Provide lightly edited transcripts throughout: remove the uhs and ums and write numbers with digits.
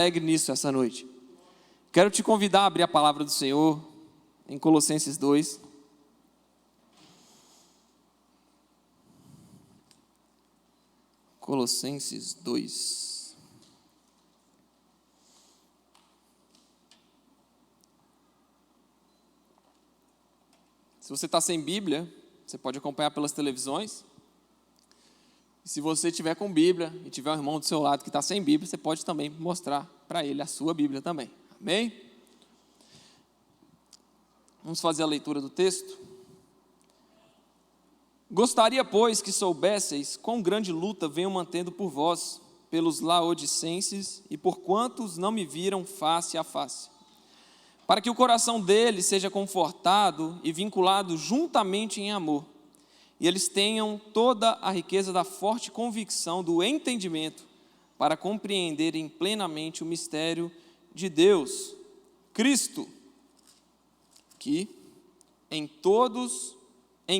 Alegre nisso essa noite. Quero te convidar a abrir a palavra do Senhor em Colossenses 2. Colossenses 2. Se você está sem Bíblia, você pode acompanhar pelas televisões. E se você estiver com Bíblia e tiver um irmão do seu lado que está sem Bíblia, você pode também mostrar para ele a sua Bíblia também. Amém? Vamos fazer a leitura do texto. Gostaria, pois, que soubesseis quão grande luta venho mantendo por vós, pelos laodicenses e por quantos não me viram face a face, para que o coração deles seja confortado e vinculado juntamente em amor, e eles tenham toda a riqueza da forte convicção do entendimento, para compreenderem plenamente o mistério de Deus, Cristo, que em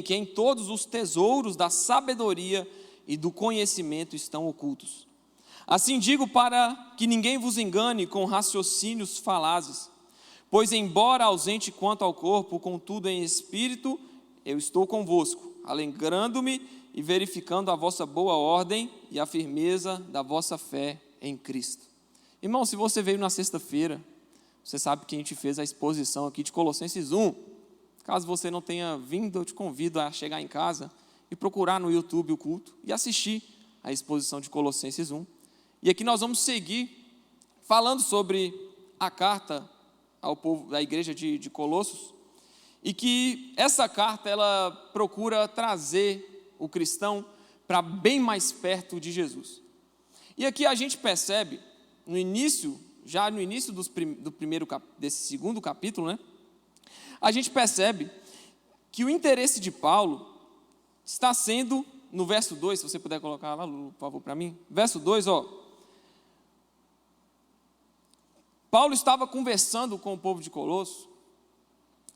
quem todos os tesouros da sabedoria e do conhecimento estão ocultos. Assim digo, para que ninguém vos engane com raciocínios falazes, pois embora ausente quanto ao corpo, contudo em espírito, eu estou convosco, alegrando-me e verificando a vossa boa ordem e a firmeza da vossa fé em Cristo. Irmão, se você veio na sexta-feira, você sabe que a gente fez a exposição aqui de Colossenses 1. Caso você não tenha vindo, eu te convido a chegar em casa e procurar no YouTube o culto e assistir a exposição de Colossenses 1. E aqui nós vamos seguir falando sobre a carta ao povo da igreja de Colossos, e que essa carta ela procura trazer o cristão para bem mais perto de Jesus. E aqui a gente percebe, já no início desse segundo capítulo, né? A gente percebe que o interesse de Paulo está sendo, no verso 2, se você puder colocar lá, por favor, para mim. Verso 2, Paulo estava conversando com o povo de Colosso,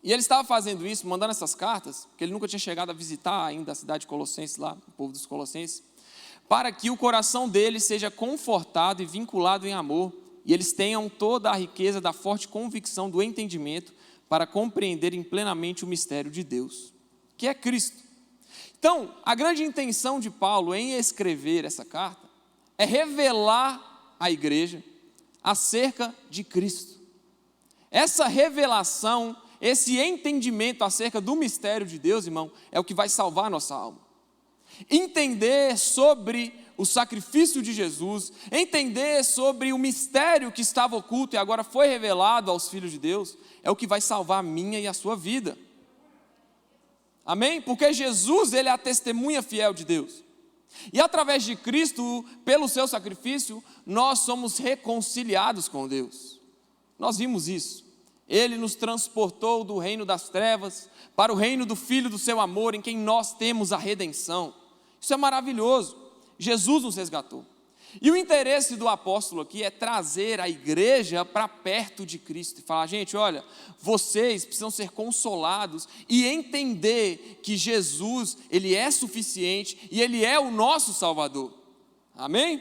e ele estava fazendo isso, mandando essas cartas, porque ele nunca tinha chegado a visitar ainda a cidade de Colossenses lá, o povo dos Colossenses, para que o coração deles seja confortado e vinculado em amor, e eles tenham toda a riqueza da forte convicção do entendimento, para compreenderem plenamente o mistério de Deus, que é Cristo. Então, a grande intenção de Paulo em escrever essa carta é revelar à igreja acerca de Cristo. Essa revelação, esse entendimento acerca do mistério de Deus, irmão, é o que vai salvar a nossa alma. Entender sobre o sacrifício de Jesus, entender sobre o mistério que estava oculto e agora foi revelado aos filhos de Deus, é o que vai salvar a minha e a sua vida. Amém? Porque Jesus, ele é a testemunha fiel de Deus. E através de Cristo, pelo seu sacrifício, nós somos reconciliados com Deus. Nós vimos isso. Ele nos transportou do reino das trevas para o reino do Filho do seu amor, em quem nós temos a redenção. Isso é maravilhoso. Jesus nos resgatou. E o interesse do apóstolo aqui é trazer a igreja para perto de Cristo e falar: gente, olha, vocês precisam ser consolados e entender que Jesus, ele é suficiente e ele é o nosso Salvador. Amém?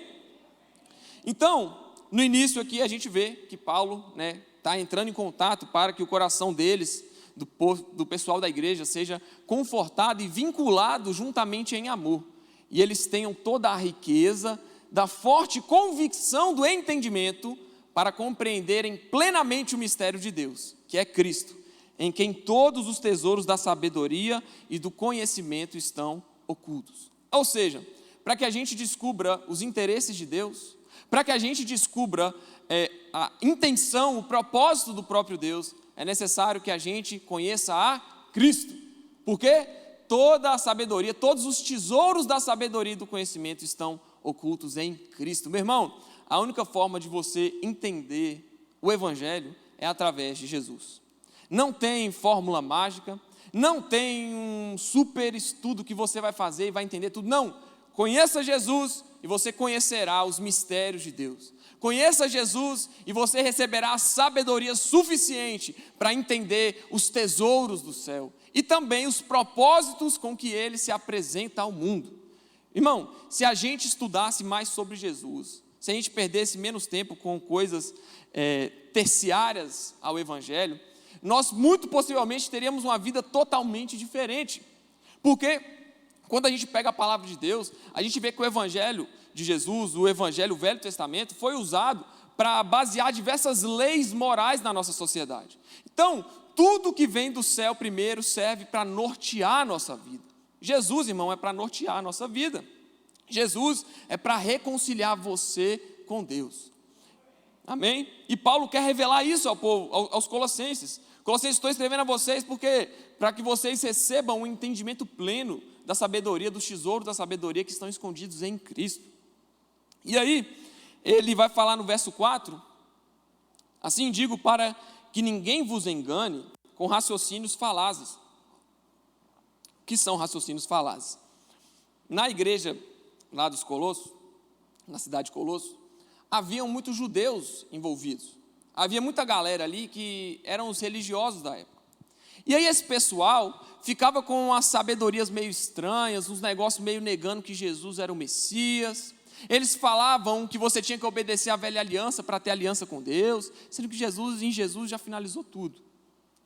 Então, no início aqui a gente vê que Paulo está entrando em contato para que o coração deles, do pessoal da igreja, seja confortado e vinculado juntamente em amor. E eles tenham toda a riqueza da forte convicção do entendimento para compreenderem plenamente o mistério de Deus, que é Cristo, em quem todos os tesouros da sabedoria e do conhecimento estão ocultos. Ou seja, para que a gente descubra os interesses de Deus, para que a gente descubra a intenção, o propósito do próprio Deus, é necessário que a gente conheça a Cristo. Por quê? Toda a sabedoria, todos os tesouros da sabedoria e do conhecimento estão ocultos em Cristo. Meu irmão, a única forma de você entender o Evangelho é através de Jesus. Não tem fórmula mágica, não tem um super estudo que você vai fazer e vai entender tudo. Não, conheça Jesus e você conhecerá os mistérios de Deus. Conheça Jesus e você receberá a sabedoria suficiente para entender os tesouros do céu e também os propósitos com que ele se apresenta ao mundo. Irmão, se a gente estudasse mais sobre Jesus, se a gente perdesse menos tempo com coisas terciárias ao Evangelho, nós muito possivelmente teríamos uma vida totalmente diferente. Porque quando a gente pega a palavra de Deus, a gente vê que o Evangelho de Jesus, o Evangelho, o Velho Testamento, foi usado para basear diversas leis morais na nossa sociedade. Então, tudo que vem do céu primeiro serve para nortear a nossa vida. Jesus, irmão, é para nortear a nossa vida. Jesus é para reconciliar você com Deus. Amém? E Paulo quer revelar isso ao povo, aos Colossenses. Colossenses, estou escrevendo a vocês porque para que vocês recebam um entendimento pleno da sabedoria, dos tesouros da sabedoria que estão escondidos em Cristo. E aí, ele vai falar no verso 4, assim digo para que ninguém vos engane com raciocínios falazes. O que são raciocínios falazes? Na igreja lá dos Colossos, na cidade de Colosso, haviam muitos judeus envolvidos. Havia muita galera ali que eram os religiosos da época. E aí esse pessoal ficava com umas sabedorias meio estranhas, uns negócios meio negando que Jesus era o Messias. Eles falavam que você tinha que obedecer à velha aliança para ter aliança com Deus, sendo que em Jesus já finalizou tudo.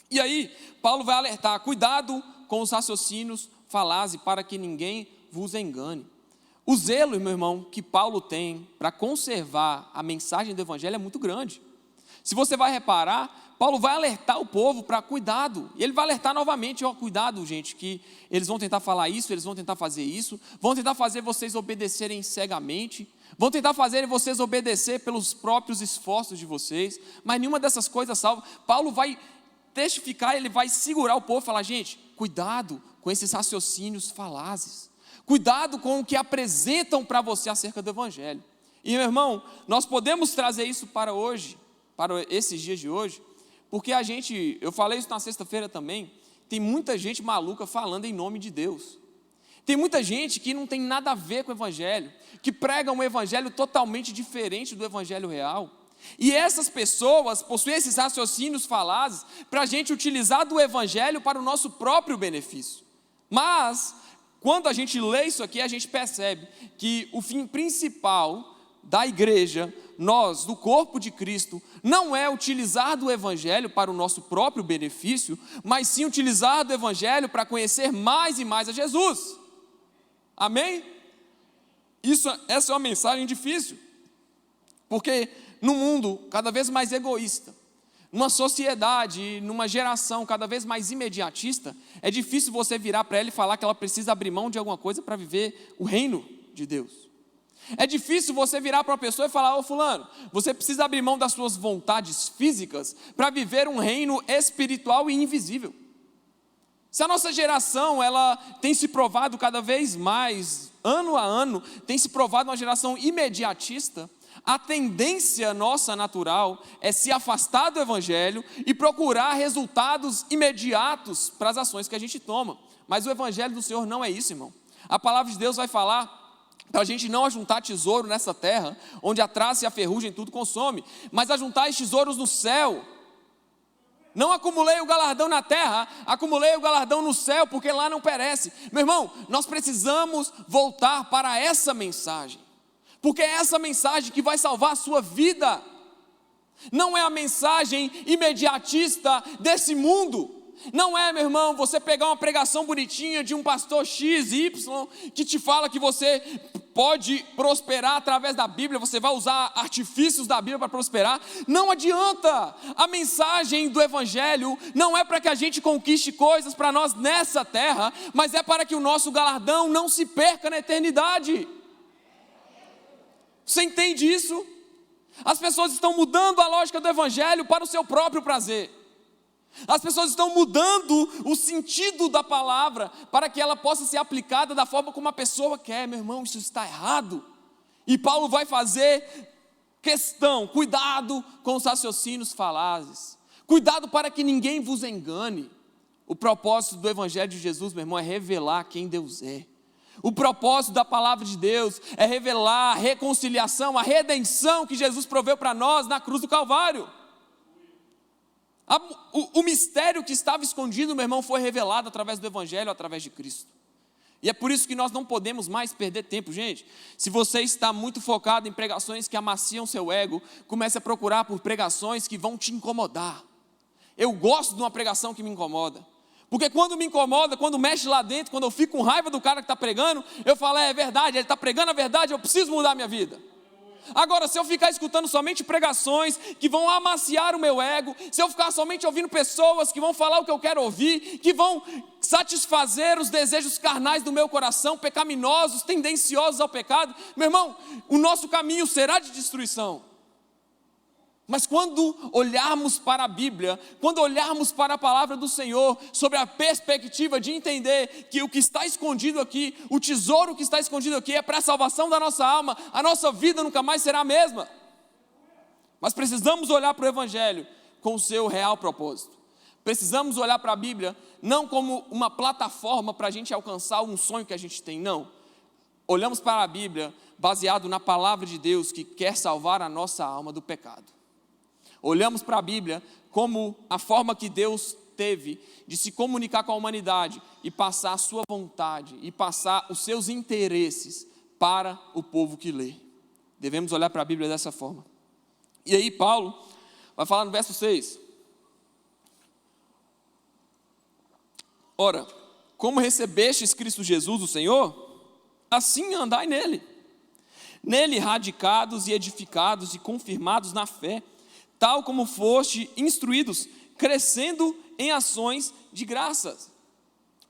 E aí Paulo vai alertar, cuidado com os raciocínios falazes para que ninguém vos engane. O zelo, meu irmão, que Paulo tem para conservar a mensagem do Evangelho é muito grande. Se você vai reparar, Paulo vai alertar o povo para cuidado. E ele vai alertar novamente, cuidado, gente, que eles vão tentar falar isso, eles vão tentar fazer isso, vão tentar fazer vocês obedecerem cegamente, vão tentar fazer vocês obedecer pelos próprios esforços de vocês, mas nenhuma dessas coisas salva. Paulo vai testificar, ele vai segurar o povo e falar, gente, cuidado com esses raciocínios falazes. Cuidado com o que apresentam para você acerca do Evangelho. E, meu irmão, nós podemos trazer isso para hoje, para esses dias de hoje, porque eu falei isso na sexta-feira também, tem muita gente maluca falando em nome de Deus. Tem muita gente que não tem nada a ver com o Evangelho, que prega um Evangelho totalmente diferente do Evangelho real. E essas pessoas possuem esses raciocínios falazes para a gente utilizar do Evangelho para o nosso próprio benefício. Mas quando a gente lê isso aqui, a gente percebe que o fim principal da igreja, nós, do corpo de Cristo, não é utilizar do Evangelho para o nosso próprio benefício, mas sim utilizar do Evangelho para conhecer mais e mais a Jesus. Amém? Essa é uma mensagem difícil, porque no mundo cada vez mais egoísta, numa sociedade, numa geração cada vez mais imediatista, é difícil você virar para ela e falar que ela precisa abrir mão de alguma coisa para viver o reino de Deus. É difícil você virar para uma pessoa e falar, fulano, você precisa abrir mão das suas vontades físicas para viver um reino espiritual e invisível. Se a nossa geração, ela tem se provado cada vez mais, ano a ano, tem se provado uma geração imediatista, a tendência nossa natural é se afastar do Evangelho e procurar resultados imediatos para as ações que a gente toma. Mas o Evangelho do Senhor não é isso, irmão. A palavra de Deus vai falar para a gente não ajuntar tesouro nessa terra, onde a traça e a ferrugem tudo consome, mas ajuntar tesouros no céu. Não acumulei o galardão na terra, acumulei o galardão no céu, porque lá não perece. Meu irmão, nós precisamos voltar para essa mensagem, porque é essa mensagem que vai salvar a sua vida. Não é a mensagem imediatista desse mundo. Não é, meu irmão, você pegar uma pregação bonitinha de um pastor X, Y, que te fala que você pode prosperar através da Bíblia, você vai usar artifícios da Bíblia para prosperar. Não adianta. A mensagem do Evangelho não é para que a gente conquiste coisas para nós nessa terra, mas é para que o nosso galardão não se perca na eternidade. Você entende isso? As pessoas estão mudando a lógica do Evangelho para o seu próprio prazer. As pessoas estão mudando o sentido da palavra para que ela possa ser aplicada da forma como a pessoa quer. Meu irmão, isso está errado. E Paulo vai fazer questão, cuidado com os raciocínios falazes. Cuidado para que ninguém vos engane. O propósito do Evangelho de Jesus, meu irmão, é revelar quem Deus é. O propósito da palavra de Deus é revelar a reconciliação, a redenção que Jesus proveu para nós na cruz do Calvário. O mistério que estava escondido, meu irmão, foi revelado através do Evangelho, através de Cristo. E é por isso que nós não podemos mais perder tempo, gente. Se você está muito focado em pregações que amaciam seu ego, comece a procurar por pregações que vão te incomodar. Eu gosto de uma pregação que me incomoda. Porque quando me incomoda, quando mexe lá dentro, quando eu fico com raiva do cara que está pregando, eu falo, é verdade, ele está pregando a verdade, eu preciso mudar a minha vida. Agora, se eu ficar escutando somente pregações que vão amaciar o meu ego, se eu ficar somente ouvindo pessoas que vão falar o que eu quero ouvir, que vão satisfazer os desejos carnais do meu coração, pecaminosos, tendenciosos ao pecado, meu irmão, o nosso caminho será de destruição. Mas quando olharmos para a Bíblia, quando olharmos para a palavra do Senhor, sobre a perspectiva de entender que o que está escondido aqui, o tesouro que está escondido aqui é para a salvação da nossa alma, a nossa vida nunca mais será a mesma. Mas precisamos olhar para o Evangelho com o seu real propósito. Precisamos olhar para a Bíblia não como uma plataforma para a gente alcançar um sonho que a gente tem, não. Olhamos para a Bíblia baseado na palavra de Deus que quer salvar a nossa alma do pecado. Olhamos para a Bíblia como a forma que Deus teve de se comunicar com a humanidade e passar a sua vontade e passar os seus interesses para o povo que lê. Devemos olhar para a Bíblia dessa forma. E aí Paulo vai falar no verso 6. Ora, como recebestes Cristo Jesus, o Senhor, assim andai nele. Nele radicados e edificados e confirmados na fé, tal como foste instruídos, crescendo em ações de graças.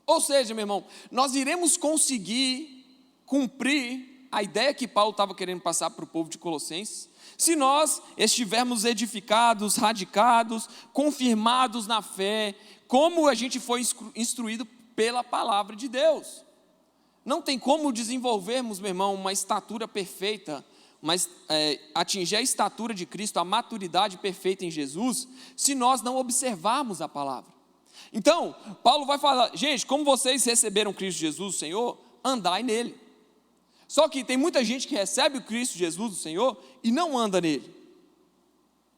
Ou seja, meu irmão, nós iremos conseguir cumprir a ideia que Paulo estava querendo passar para o povo de Colossenses, se nós estivermos edificados, radicados, confirmados na fé, como a gente foi instruído pela palavra de Deus. Não tem como desenvolvermos, meu irmão, uma estatura perfeita, mas atingir a estatura de Cristo, a maturidade perfeita em Jesus, se nós não observarmos a palavra. Então, Paulo vai falar, gente, como vocês receberam Cristo Jesus, o Senhor, andai nele. Só que tem muita gente que recebe o Cristo Jesus, o Senhor, e não anda nele.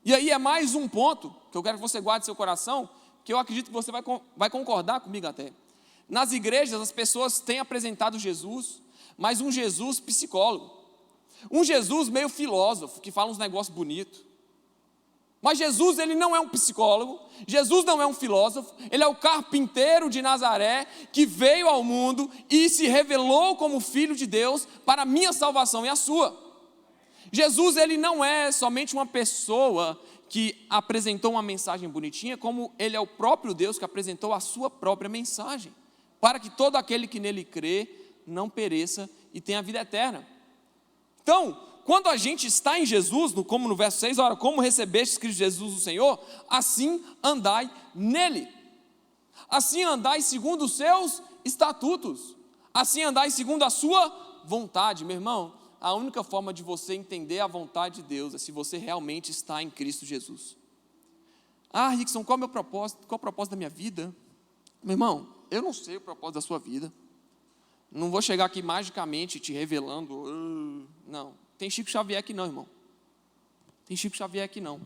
E aí é mais um ponto, que eu quero que você guarde no seu coração, que eu acredito que você vai concordar comigo até. Nas igrejas, as pessoas têm apresentado Jesus, mas um Jesus psicólogo. Um Jesus meio filósofo, que fala uns negócios bonitos. Mas Jesus, ele não é um psicólogo, Jesus não é um filósofo, ele é o carpinteiro de Nazaré, que veio ao mundo e se revelou como Filho de Deus para a minha salvação e a sua. Jesus, ele não é somente uma pessoa que apresentou uma mensagem bonitinha, como ele é o próprio Deus que apresentou a sua própria mensagem, para que todo aquele que nele crê não pereça e tenha a vida eterna. Então, quando a gente está em Jesus, como no verso 6, ora, como recebeste Cristo Jesus o Senhor, assim andai nele. Assim andai segundo os seus estatutos. Assim andai segundo a sua vontade. Meu irmão, a única forma de você entender a vontade de Deus é se você realmente está em Cristo Jesus. Ah, Rickson, qual é o meu propósito? Qual é o propósito da minha vida? Meu irmão, eu não sei o propósito da sua vida. Não vou chegar aqui magicamente te revelando. Não, tem Chico Xavier aqui não, irmão. Tem Chico Xavier aqui não.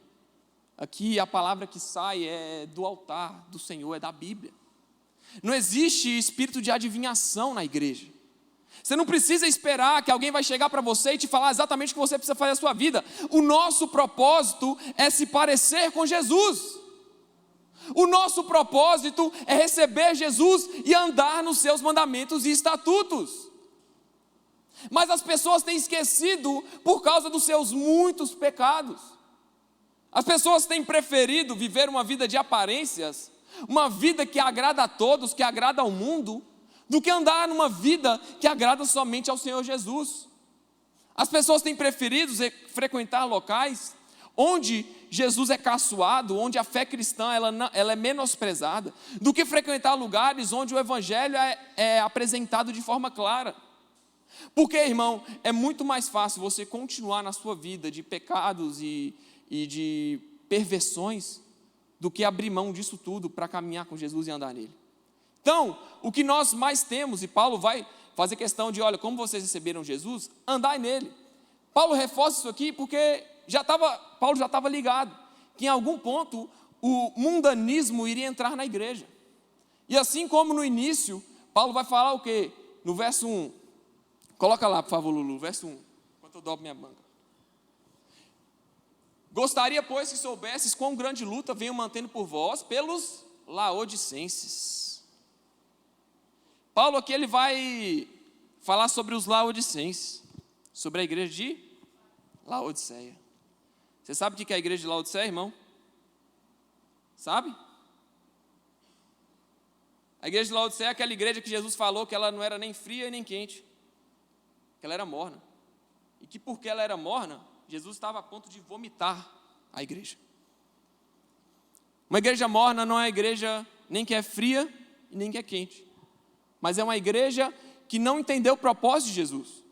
Aqui a palavra que sai é do altar do Senhor, é da Bíblia. Não existe espírito de adivinhação na igreja. Você não precisa esperar que alguém vai chegar para você e te falar exatamente o que você precisa fazer na sua vida. O nosso propósito é se parecer com Jesus. O nosso propósito é receber Jesus e andar nos seus mandamentos e estatutos. Mas as pessoas têm esquecido por causa dos seus muitos pecados. As pessoas têm preferido viver uma vida de aparências, uma vida que agrada a todos, que agrada ao mundo, do que andar numa vida que agrada somente ao Senhor Jesus. As pessoas têm preferido frequentar locais onde Jesus é caçoado, onde a fé cristã ela é menosprezada, do que frequentar lugares onde o Evangelho é apresentado de forma clara. Porque, irmão, é muito mais fácil você continuar na sua vida de pecados e de perversões do que abrir mão disso tudo para caminhar com Jesus e andar nele. Então, o que nós mais temos, e Paulo vai fazer questão de, olha, como vocês receberam Jesus, andai nele. Paulo reforça isso aqui porque Paulo já estava ligado, que em algum ponto o mundanismo iria entrar na igreja. E assim como no início, Paulo vai falar o quê? no verso 1. Coloca lá, por favor, Lulu, verso 1, enquanto eu dobro minha banca. Gostaria, pois, que soubesses quão grande luta venho mantendo por vós pelos laodicenses. Paulo aqui ele vai falar sobre os laodicenses, sobre a igreja de Laodiceia. Você sabe o que é a igreja de Laodiceia, irmão? Sabe? A igreja de Laodiceia é aquela igreja que Jesus falou que ela não era nem fria e nem quente, que ela era morna. E que porque ela era morna, Jesus estava a ponto de vomitar a igreja. Uma igreja morna não é uma igreja nem que é fria e nem que é quente, mas é uma igreja que não entendeu o propósito de Jesus.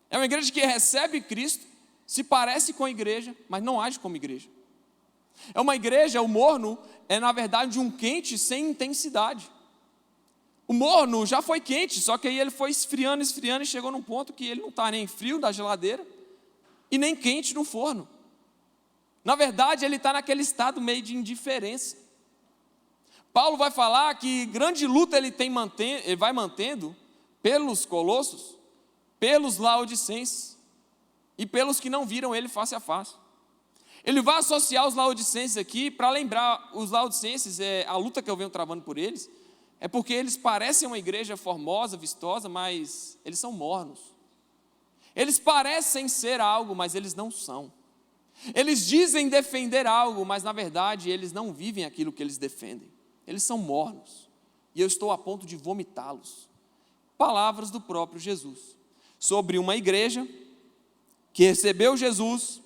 É uma igreja que recebe Cristo, se parece com a igreja, mas não age como igreja. É uma igreja, o morno é na verdade um quente sem intensidade. O morno já foi quente, só que aí ele foi esfriando e chegou num ponto que ele não está nem frio da geladeira e nem quente no forno. Na verdade, ele está naquele estado meio de indiferença. Paulo vai falar que grande luta ele vai mantendo pelos colossos, pelos laodicenses e pelos que não viram ele face a face. Ele vai associar os laodicenses aqui para lembrar os laodicenses, a luta que eu venho travando por eles, é porque eles parecem uma igreja formosa, vistosa, mas eles são mornos. Eles parecem ser algo, mas eles não são. Eles dizem defender algo, mas na verdade eles não vivem aquilo que eles defendem. Eles são mornos. E eu estou a ponto de vomitá-los. Palavras do próprio Jesus. Sobre uma igreja que recebeu Jesus,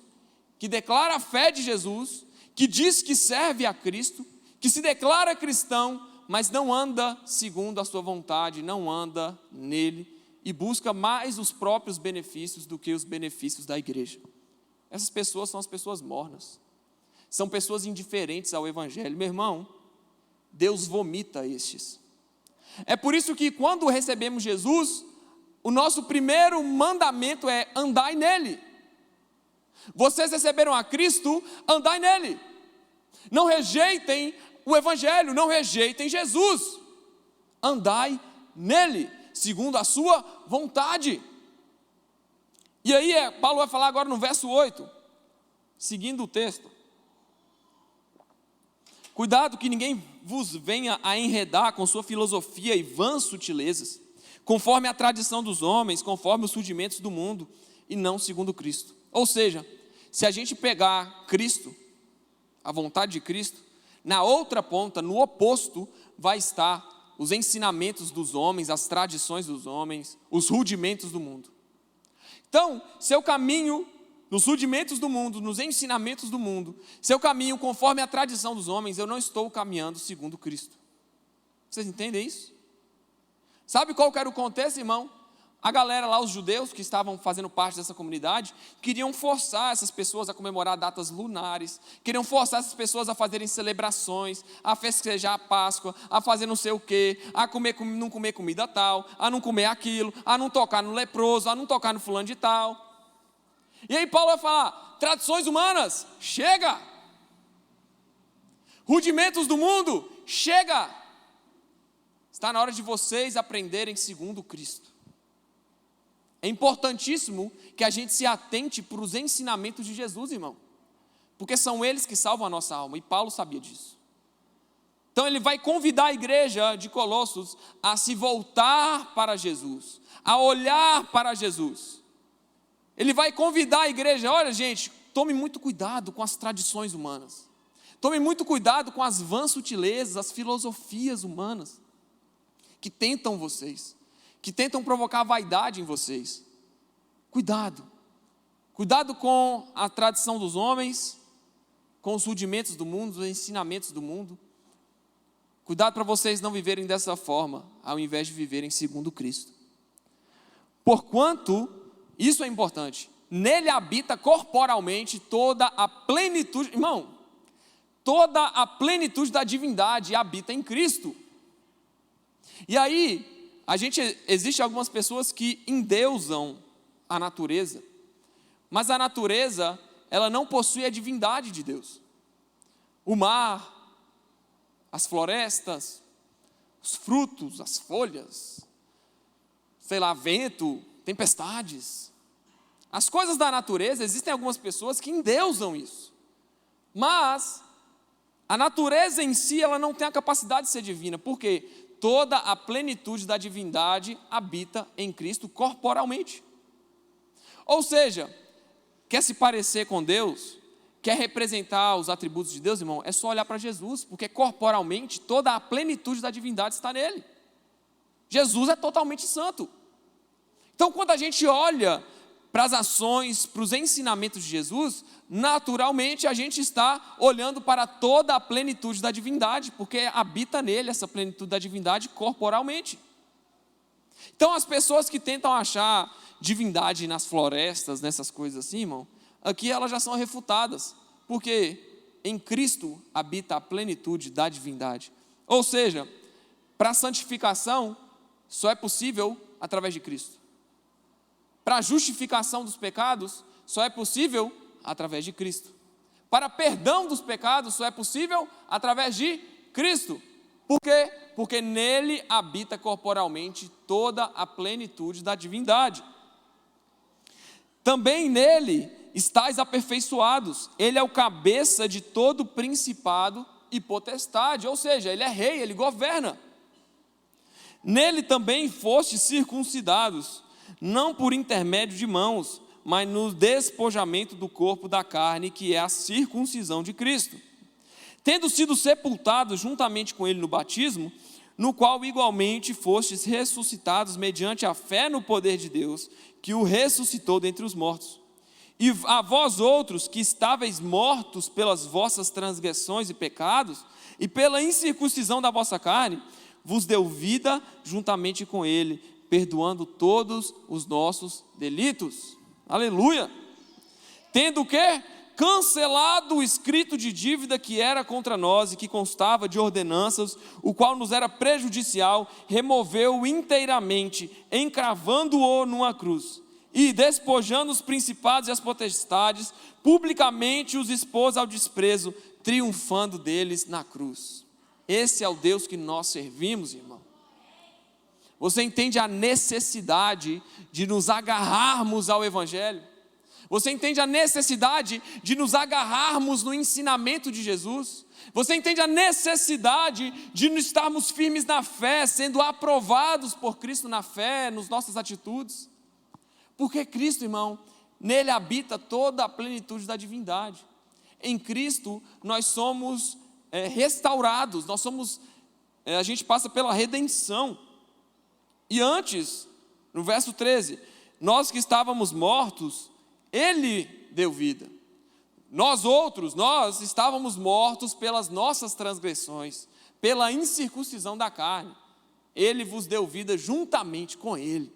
que declara a fé de Jesus, que diz que serve a Cristo, que se declara cristão, mas não anda segundo a sua vontade, não anda nele e busca mais os próprios benefícios do que os benefícios da igreja. Essas pessoas são as pessoas mornas, são pessoas indiferentes ao evangelho. Meu irmão, Deus vomita estes. É por isso que quando recebemos Jesus, o nosso primeiro mandamento é andai nele. Vocês receberam a Cristo, andai nele. Não rejeitem o evangelho, não rejeitem Jesus. Andai nele, segundo a sua vontade. E aí Paulo vai falar agora no verso 8, seguindo o texto. Cuidado que ninguém vos venha a enredar com sua filosofia e vãs sutilezas, conforme a tradição dos homens, conforme os rudimentos do mundo, e não segundo Cristo. Ou seja, se a gente pegar Cristo, a vontade de Cristo, na outra ponta, no oposto, vai estar os ensinamentos dos homens, as tradições dos homens, os rudimentos do mundo. Então, se eu caminho nos rudimentos do mundo, nos ensinamentos do mundo, se eu caminho conforme a tradição dos homens, eu não estou caminhando segundo Cristo. Vocês entendem isso? Sabe qual que era o contexto, irmão? A galera lá, os judeus que estavam fazendo parte dessa comunidade, queriam forçar essas pessoas a comemorar datas lunares, queriam forçar essas pessoas a fazerem celebrações, a festejar a Páscoa, a fazer não sei o quê, a não comer comida tal, a não comer aquilo, a não tocar no leproso, a não tocar no fulano de tal. E aí Paulo vai falar, tradições humanas, chega! Rudimentos do mundo, chega! Está na hora de vocês aprenderem segundo Cristo. É importantíssimo que a gente se atente para os ensinamentos de Jesus, irmão. Porque são eles que salvam a nossa alma, e Paulo sabia disso. Então ele vai convidar a igreja de Colossos a se voltar para Jesus, a olhar para Jesus. Ele vai convidar a igreja, olha gente, tome muito cuidado com as tradições humanas. Tome muito cuidado com as vãs sutilezas, as filosofias humanas, que tentam vocês, que tentam provocar vaidade em vocês. Cuidado. Cuidado com a tradição dos homens, com os rudimentos do mundo, os ensinamentos do mundo. Cuidado para vocês não viverem dessa forma, ao invés de viverem segundo Cristo. Porquanto, isso é importante, nele habita corporalmente toda a plenitude, irmão, toda a plenitude da divindade habita em Cristo. E aí, existe algumas pessoas que endeusam a natureza, mas a natureza, ela não possui a divindade de Deus. O mar, as florestas, os frutos, as folhas, sei lá, vento, tempestades. As coisas da natureza, existem algumas pessoas que endeusam isso. Mas a natureza em si, ela não tem a capacidade de ser divina, porque toda a plenitude da divindade habita em Cristo corporalmente. Ou seja, quer se parecer com Deus, quer representar os atributos de Deus, irmão, é só olhar para Jesus, porque corporalmente toda a plenitude da divindade está nele. Jesus é totalmente santo. Então, quando a gente olha para as ações, para os ensinamentos de Jesus, naturalmente a gente está olhando para toda a plenitude da divindade, porque habita nele essa plenitude da divindade corporalmente. Então, as pessoas que tentam achar divindade nas florestas, nessas coisas assim, irmão, aqui elas já são refutadas, porque em Cristo habita a plenitude da divindade. Ou seja, para a santificação só é possível através de Cristo. Para a justificação dos pecados só é possível através de Cristo. Para perdão dos pecados só é possível através de Cristo. Por quê? Porque nele habita corporalmente toda a plenitude da divindade. Também nele estáis aperfeiçoados. Ele é o cabeça de todo principado e potestade, ou seja, ele é rei, ele governa. Nele também fostes circuncidados, não por intermédio de mãos, mas no despojamento do corpo da carne, que é a circuncisão de Cristo. Tendo sido sepultados juntamente com ele no batismo, no qual igualmente fostes ressuscitados mediante a fé no poder de Deus, que o ressuscitou dentre os mortos. E a vós outros, que estáveis mortos pelas vossas transgressões e pecados, e pela incircuncisão da vossa carne, vos deu vida juntamente com ele, perdoando todos os nossos delitos. Aleluia! Tendo o quê? Cancelado o escrito de dívida que era contra nós e que constava de ordenanças, o qual nos era prejudicial, removeu inteiramente, encravando-o numa cruz. E, despojando os principados e as potestades, publicamente os expôs ao desprezo, triunfando deles na cruz. Esse é o Deus que nós servimos, irmão. Você entende a necessidade de nos agarrarmos ao Evangelho? Você entende a necessidade de nos agarrarmos no ensinamento de Jesus? Você entende a necessidade de estarmos firmes na fé, sendo aprovados por Cristo na fé, nas nossas atitudes? Porque Cristo, irmão, nele habita toda a plenitude da divindade. Em Cristo nós somos restaurados, a gente passa pela redenção. E antes, no verso 13, nós que estávamos mortos, ele deu vida. Nós estávamos mortos pelas nossas transgressões, pela incircuncisão da carne. Ele vos deu vida juntamente com ele,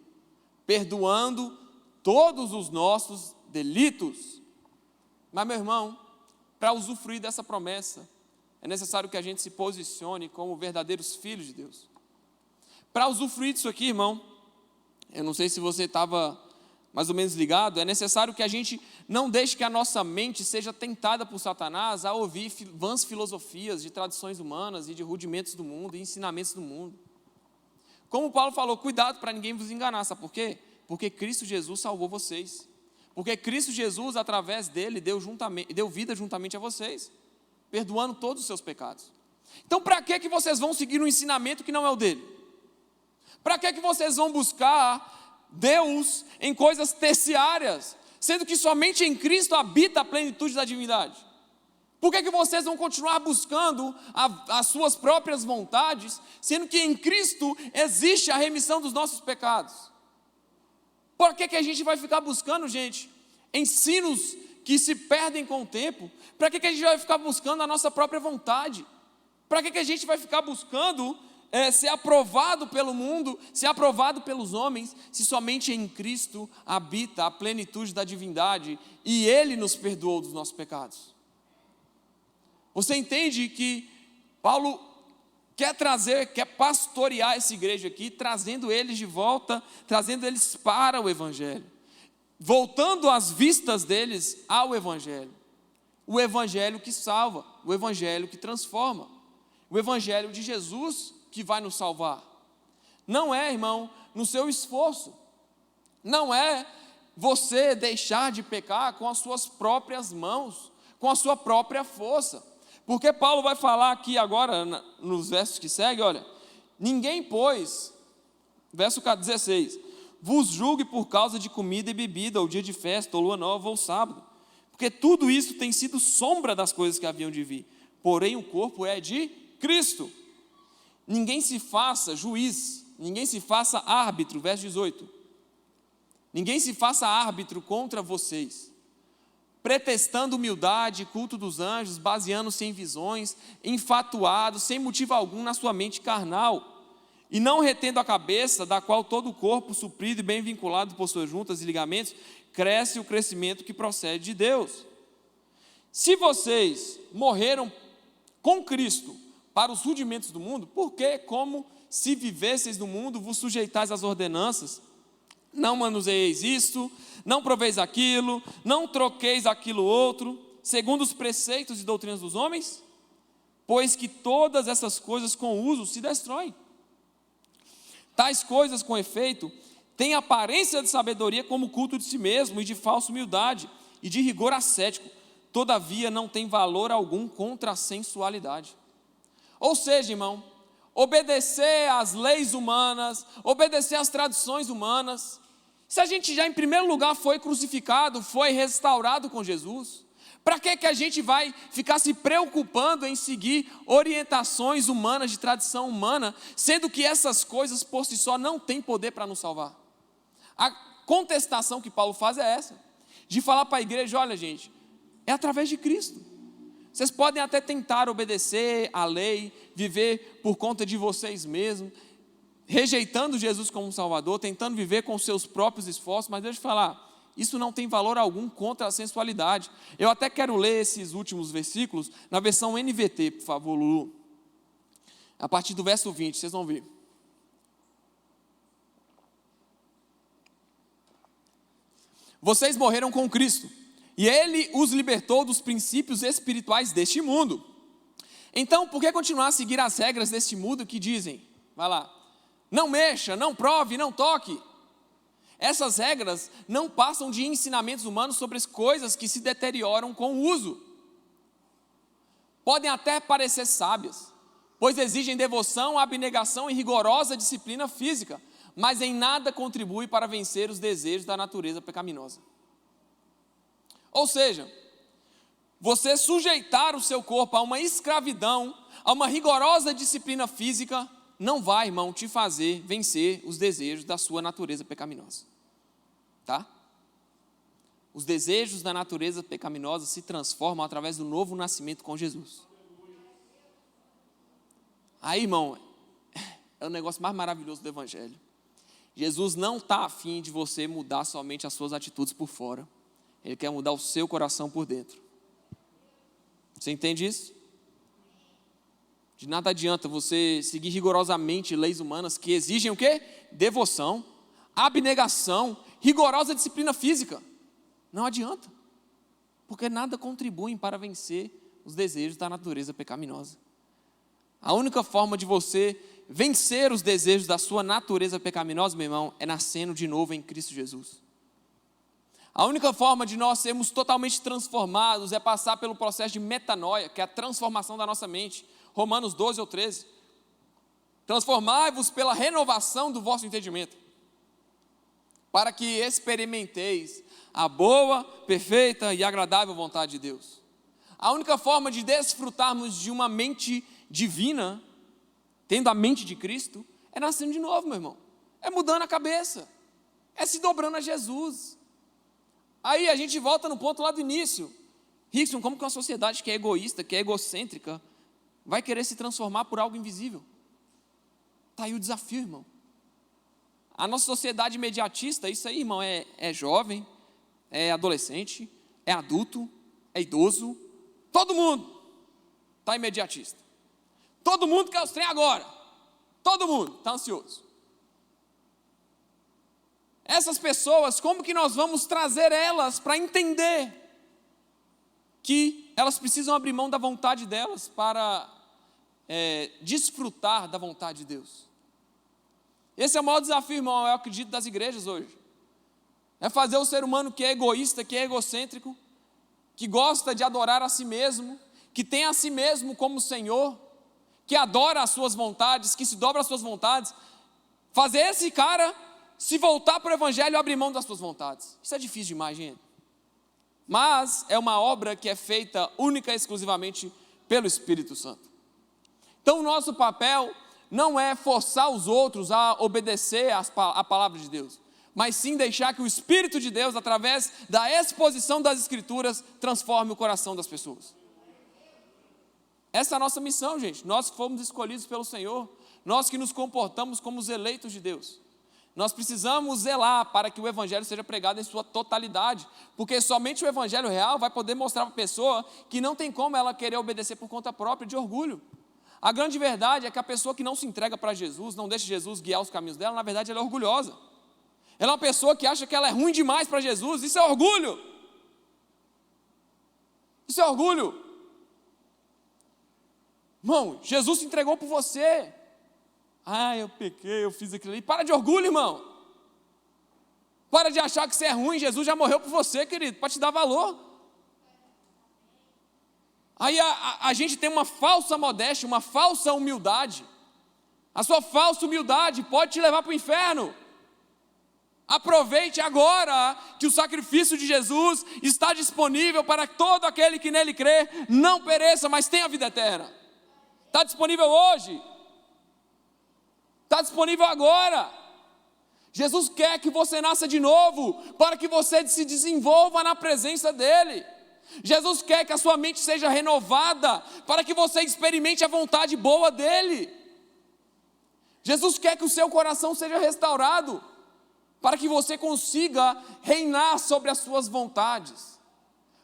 perdoando todos os nossos delitos. Mas, meu irmão, para usufruir dessa promessa, é necessário que a gente se posicione como verdadeiros filhos de Deus. Para usufruir disso aqui, irmão, eu não sei se você estava mais ou menos ligado, é necessário que a gente não deixe que a nossa mente seja tentada por Satanás a ouvir vãs filosofias de tradições humanas e de rudimentos do mundo e ensinamentos do mundo. Como Paulo falou, cuidado para ninguém vos enganar, sabe por quê? Porque Cristo Jesus salvou vocês. Porque Cristo Jesus, através dele, deu vida juntamente a vocês, perdoando todos os seus pecados. Então, para que vocês vão seguir um ensinamento que não é o dele? Para que vocês vão buscar Deus em coisas terciárias, sendo que somente em Cristo habita a plenitude da divindade? Por que vocês vão continuar buscando as suas próprias vontades, sendo que em Cristo existe a remissão dos nossos pecados? Por que a gente vai ficar buscando, gente, ensinos que se perdem com o tempo? Para que a gente vai ficar buscando a nossa própria vontade? Para que a gente vai ficar buscando ser aprovado pelo mundo, ser aprovado pelos homens, se somente em Cristo habita a plenitude da divindade e Ele nos perdoou dos nossos pecados? Você entende que Paulo quer pastorear essa igreja aqui, trazendo eles de volta, trazendo eles para o Evangelho, voltando as vistas deles ao Evangelho, o Evangelho que salva, o Evangelho que transforma, o Evangelho de Jesus que vai nos salvar. Não é, irmão, no seu esforço. Não é você deixar de pecar com as suas próprias mãos, com a sua própria força. Porque Paulo vai falar aqui agora, nos versos que seguem, olha, ninguém, pois, verso 16, vos julgue por causa de comida e bebida, ou dia de festa, ou lua nova, ou sábado, porque tudo isso tem sido sombra das coisas que haviam de vir, porém o corpo é de Cristo. Ninguém se faça juiz, ninguém se faça árbitro, verso 18, ninguém se faça árbitro contra vocês, pretextando humildade, culto dos anjos, baseando-se em visões, enfatuado, sem motivo algum na sua mente carnal, e não retendo a cabeça, da qual todo o corpo, suprido e bem vinculado por suas juntas e ligamentos, cresce o crescimento que procede de Deus. Se vocês morreram com Cristo para os rudimentos do mundo, por que, como se vivesseis no mundo, vos sujeitais às ordenanças? Não manuseieis isto, não proveis aquilo, não troqueis aquilo outro, segundo os preceitos e doutrinas dos homens? Pois que todas essas coisas com uso se destroem. Tais coisas, com efeito, têm aparência de sabedoria como culto de si mesmo e de falsa humildade e de rigor ascético, todavia não tem valor algum contra a sensualidade. Ou seja, irmão, obedecer às leis humanas, obedecer às tradições humanas, se a gente já em primeiro lugar foi crucificado, foi restaurado com Jesus, para que a gente vai ficar se preocupando em seguir orientações humanas, de tradição humana, sendo que essas coisas por si só não têm poder para nos salvar? A contestação que Paulo faz é essa, de falar para a igreja, olha gente, é através de Cristo. Vocês podem até tentar obedecer à lei, viver por conta de vocês mesmos, rejeitando Jesus como Salvador, tentando viver com seus próprios esforços, mas deixa eu falar, isso não tem valor algum contra a sensualidade. Eu até quero ler esses últimos versículos na versão NVT, por favor, Lulu. A partir do verso 20, vocês vão ver. Vocês morreram com Cristo, e Ele os libertou dos princípios espirituais deste mundo. Então, por que continuar a seguir as regras deste mundo que dizem, vai lá, não mexa, não prove, não toque? Essas regras não passam de ensinamentos humanos sobre as coisas que se deterioram com o uso. Podem até parecer sábias, pois exigem devoção, abnegação e rigorosa disciplina física, mas em nada contribui para vencer os desejos da natureza pecaminosa. Ou seja, você sujeitar o seu corpo a uma escravidão, a uma rigorosa disciplina física, não vai, irmão, te fazer vencer os desejos da sua natureza pecaminosa. Tá? Os desejos da natureza pecaminosa se transformam através do novo nascimento com Jesus. Aí, irmão, é o negócio mais maravilhoso do Evangelho. Jesus não está afim de você mudar somente as suas atitudes por fora. Ele quer mudar o seu coração por dentro. Você entende isso? De nada adianta você seguir rigorosamente leis humanas que exigem o quê? Devoção, abnegação, rigorosa disciplina física. Não adianta, porque nada contribui para vencer os desejos da natureza pecaminosa. A única forma de você vencer os desejos da sua natureza pecaminosa, meu irmão, é nascendo de novo em Cristo Jesus. A única forma de nós sermos totalmente transformados é passar pelo processo de metanoia, que é a transformação da nossa mente. Romanos 12 ou 13. Transformai-vos pela renovação do vosso entendimento, para que experimenteis a boa, perfeita e agradável vontade de Deus. A única forma de desfrutarmos de uma mente divina, tendo a mente de Cristo, é nascendo de novo, meu irmão. É mudando a cabeça, é se dobrando a Jesus. Aí a gente volta no ponto lá do início. Rickson, como que uma sociedade que é egoísta, que é egocêntrica, vai querer se transformar por algo invisível? Está aí o desafio, irmão. A nossa sociedade imediatista, isso aí, irmão, é jovem, é adolescente, é adulto, é idoso, todo mundo está imediatista. Todo mundo quer os trem agora. Todo mundo está ansioso. Essas pessoas, como que nós vamos trazer elas para entender que elas precisam abrir mão da vontade delas para desfrutar da vontade de Deus? Esse é o maior desafio, irmão, eu acredito, das igrejas hoje. É fazer o ser humano que é egoísta, que é egocêntrico, que gosta de adorar a si mesmo, que tem a si mesmo como Senhor, que adora as suas vontades, que se dobra às suas vontades, fazer esse cara se voltar para o Evangelho e abrir mão das suas vontades. Isso é difícil demais, gente. Mas é uma obra que é feita única e exclusivamente pelo Espírito Santo. Então o nosso papel não é forçar os outros a obedecer a palavra de Deus, mas sim deixar que o Espírito de Deus, através da exposição das Escrituras, transforme o coração das pessoas. Essa é a nossa missão, gente. Nós que fomos escolhidos pelo Senhor, nós que nos comportamos como os eleitos de Deus, nós precisamos zelar para que o Evangelho seja pregado em sua totalidade, porque somente o Evangelho real vai poder mostrar para a pessoa que não tem como ela querer obedecer por conta própria, de orgulho. A grande verdade é que a pessoa que não se entrega para Jesus, não deixa Jesus guiar os caminhos dela, na verdade ela é orgulhosa. Ela é uma pessoa que acha que ela é ruim demais para Jesus. Isso é orgulho. Isso é orgulho. Irmão, Jesus se entregou por você. Ah, eu pequei, eu fiz aquilo ali. Para de orgulho, irmão. Para de achar que você é ruim. Jesus já morreu por você, querido, para te dar valor. Aí a gente tem uma falsa modéstia, uma falsa humildade. A sua falsa humildade pode te levar para o inferno. Aproveite agora que o sacrifício de Jesus está disponível para todo aquele que nele crê, não pereça, mas tenha a vida eterna. Está disponível hoje. Está disponível agora. Jesus quer que você nasça de novo, para que você se desenvolva na presença dEle. Jesus quer que a sua mente seja renovada, para que você experimente a vontade boa dEle. Jesus quer que o seu coração seja restaurado, para que você consiga reinar sobre as suas vontades,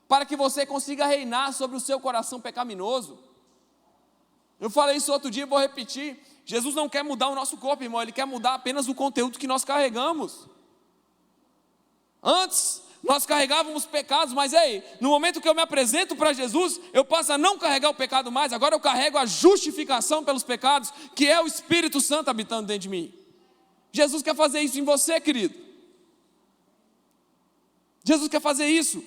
para que você consiga reinar sobre o seu coração pecaminoso. Eu falei isso outro dia e vou repetir. Jesus não quer mudar o nosso corpo, irmão, Ele quer mudar apenas o conteúdo que nós carregamos. Antes, nós carregávamos pecados, mas aí, no momento que eu me apresento para Jesus, eu passo a não carregar o pecado mais, agora eu carrego a justificação pelos pecados, que é o Espírito Santo habitando dentro de mim. Jesus quer fazer isso em você, querido. Jesus quer fazer isso.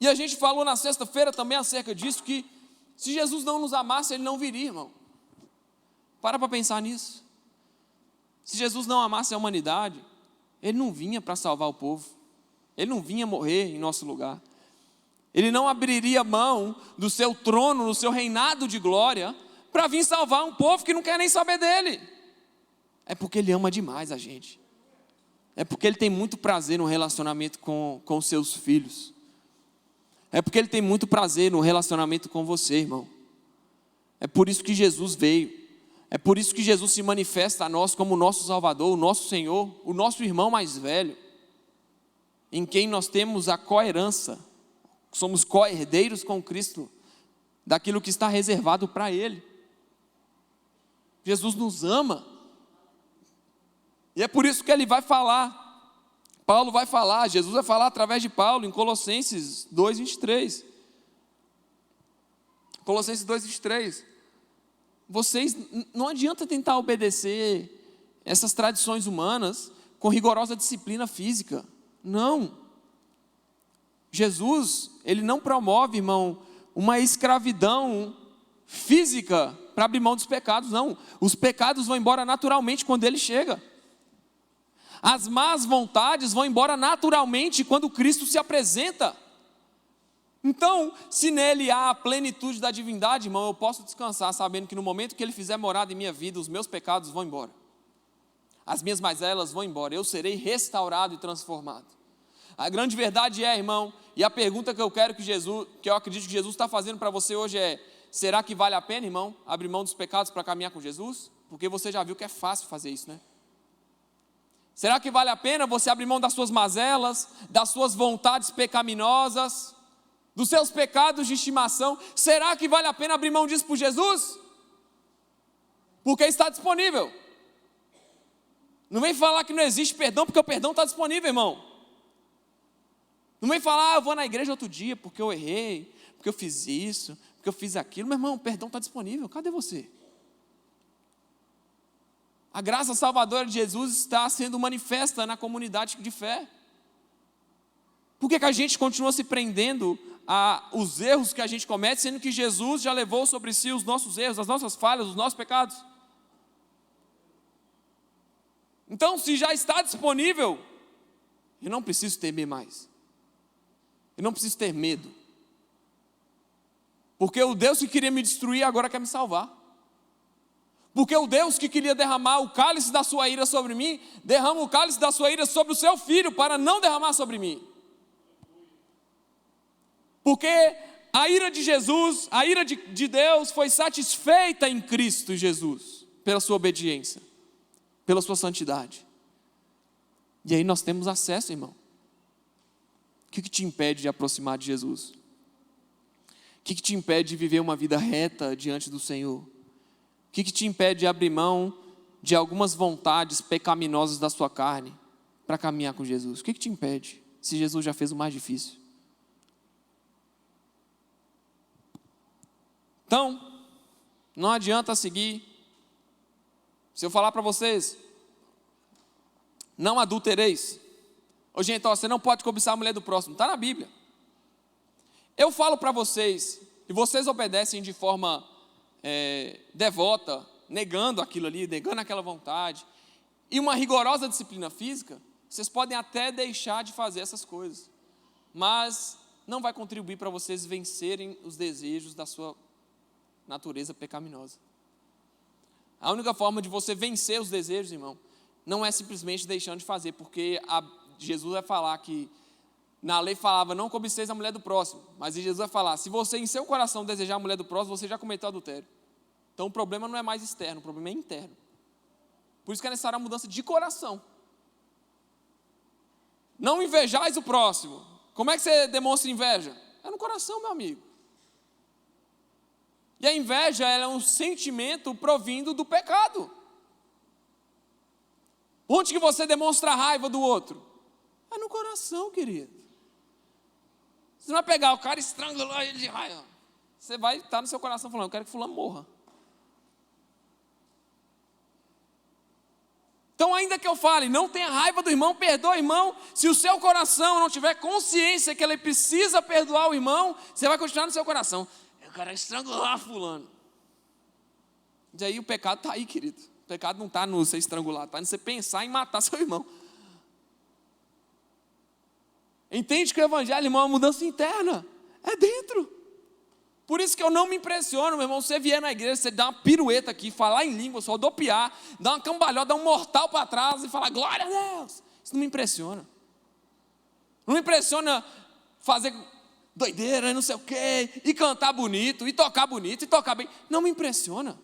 E a gente falou na sexta-feira também acerca disso, que se Jesus não nos amasse, Ele não viria, irmão. Para pensar nisso. Se Jesus não amasse a humanidade, Ele não vinha para salvar o povo. Ele não vinha morrer em nosso lugar. Ele não abriria mão do seu trono, do seu reinado de glória, para vir salvar um povo que não quer nem saber dele. É porque Ele ama demais a gente. É porque Ele tem muito prazer no relacionamento com os seus filhos. É porque Ele tem muito prazer no relacionamento com você, irmão. É por isso que Jesus veio. É por isso que Jesus se manifesta a nós como o nosso Salvador, o nosso Senhor, o nosso irmão mais velho, em quem nós temos a coherança. Somos co-herdeiros com Cristo daquilo que está reservado para Ele. Jesus nos ama. E é por isso que Ele vai falar. Paulo vai falar, Jesus vai falar através de Paulo em Colossenses 2:23. Colossenses 2:23. Vocês, não adianta tentar obedecer essas tradições humanas com rigorosa disciplina física. Não. Jesus, Ele não promove, irmão, uma escravidão física para abrir mão dos pecados, não. Os pecados vão embora naturalmente quando Ele chega. As más vontades vão embora naturalmente quando Cristo se apresenta. Então, se nele há a plenitude da divindade, irmão, eu posso descansar sabendo que no momento que Ele fizer morada em minha vida, os meus pecados vão embora. As minhas mazelas vão embora. Eu serei restaurado e transformado. A grande verdade é, irmão, e a pergunta que eu quero que eu acredito que Jesus está fazendo para você hoje é: será que vale a pena, irmão, abrir mão dos pecados para caminhar com Jesus? Porque você já viu que é fácil fazer isso, né? Será que vale a pena você abrir mão das suas mazelas, das suas vontades pecaminosas, dos seus pecados de estimação? Será que vale a pena abrir mão disso por Jesus? Porque está disponível. Não vem falar que não existe perdão, porque o perdão está disponível, irmão. Não vem falar, eu vou na igreja outro dia porque eu errei, porque eu fiz isso, porque eu fiz aquilo. Meu irmão, o perdão está disponível, cadê você? A graça salvadora de Jesus está sendo manifesta na comunidade de fé. Por que a gente continua se prendendo aos erros que a gente comete, sendo que Jesus já levou sobre si os nossos erros, as nossas falhas, os nossos pecados? Então, se já está disponível, eu não preciso temer mais. Eu não preciso ter medo. Porque o Deus que queria me destruir agora quer me salvar. Porque o Deus que queria derramar o cálice da sua ira sobre mim, derrama o cálice da sua ira sobre o seu filho, para não derramar sobre mim. Porque a ira de Jesus, a ira de Deus foi satisfeita em Cristo Jesus, pela sua obediência, pela sua santidade. E aí nós temos acesso, irmão. O que te impede de aproximar de Jesus? O que te impede de viver uma vida reta diante do Senhor? O que te impede de abrir mão de algumas vontades pecaminosas da sua carne para caminhar com Jesus? O que te impede, se Jesus já fez o mais difícil? Então, não adianta seguir. Se eu falar para vocês, não adultereis. Ô gente, você não pode cobiçar a mulher do próximo, está na Bíblia. Eu falo para vocês, e vocês obedecem de forma devota, negando aquilo ali, negando aquela vontade, e uma rigorosa disciplina física, vocês podem até deixar de fazer essas coisas, mas não vai contribuir para vocês vencerem os desejos da sua natureza pecaminosa. A única forma de você vencer os desejos, irmão, não é simplesmente deixando de fazer, porque Jesus vai falar que na lei falava, não cobiceis a mulher do próximo, mas Jesus vai falar, se você em seu coração desejar a mulher do próximo, você já cometeu adultério. Então o problema não é mais externo, o problema é interno. Por isso que é necessária a mudança de coração. Não invejais o próximo. Como é que você demonstra inveja? É no coração, meu amigo. E a inveja, ela é um sentimento provindo do pecado. Onde que você demonstra a raiva do outro? É no coração, querido. Você não vai pegar o cara e estrangular ele de raiva. Você vai estar no seu coração falando, eu quero que fulano morra. Então, ainda que eu fale, não tenha raiva do irmão, perdoa o irmão, se o seu coração não tiver consciência que ele precisa perdoar o irmão, você vai continuar no seu coração. Eu quero estrangular fulano. E aí o pecado está aí, querido. O pecado não está no você estrangular, está no você pensar em matar seu irmão. Entende que o evangelho, irmão, é uma mudança interna. É dentro. Por isso que eu não me impressiono, meu irmão, você vier na igreja, você dá uma pirueta aqui, falar em língua, só rodopiar, dar uma cambalhota, dar um mortal para trás e falar, glória a Deus. Isso não me impressiona. Não me impressiona fazer doideira, não sei o quê, e cantar bonito, e tocar bem. Não me impressiona.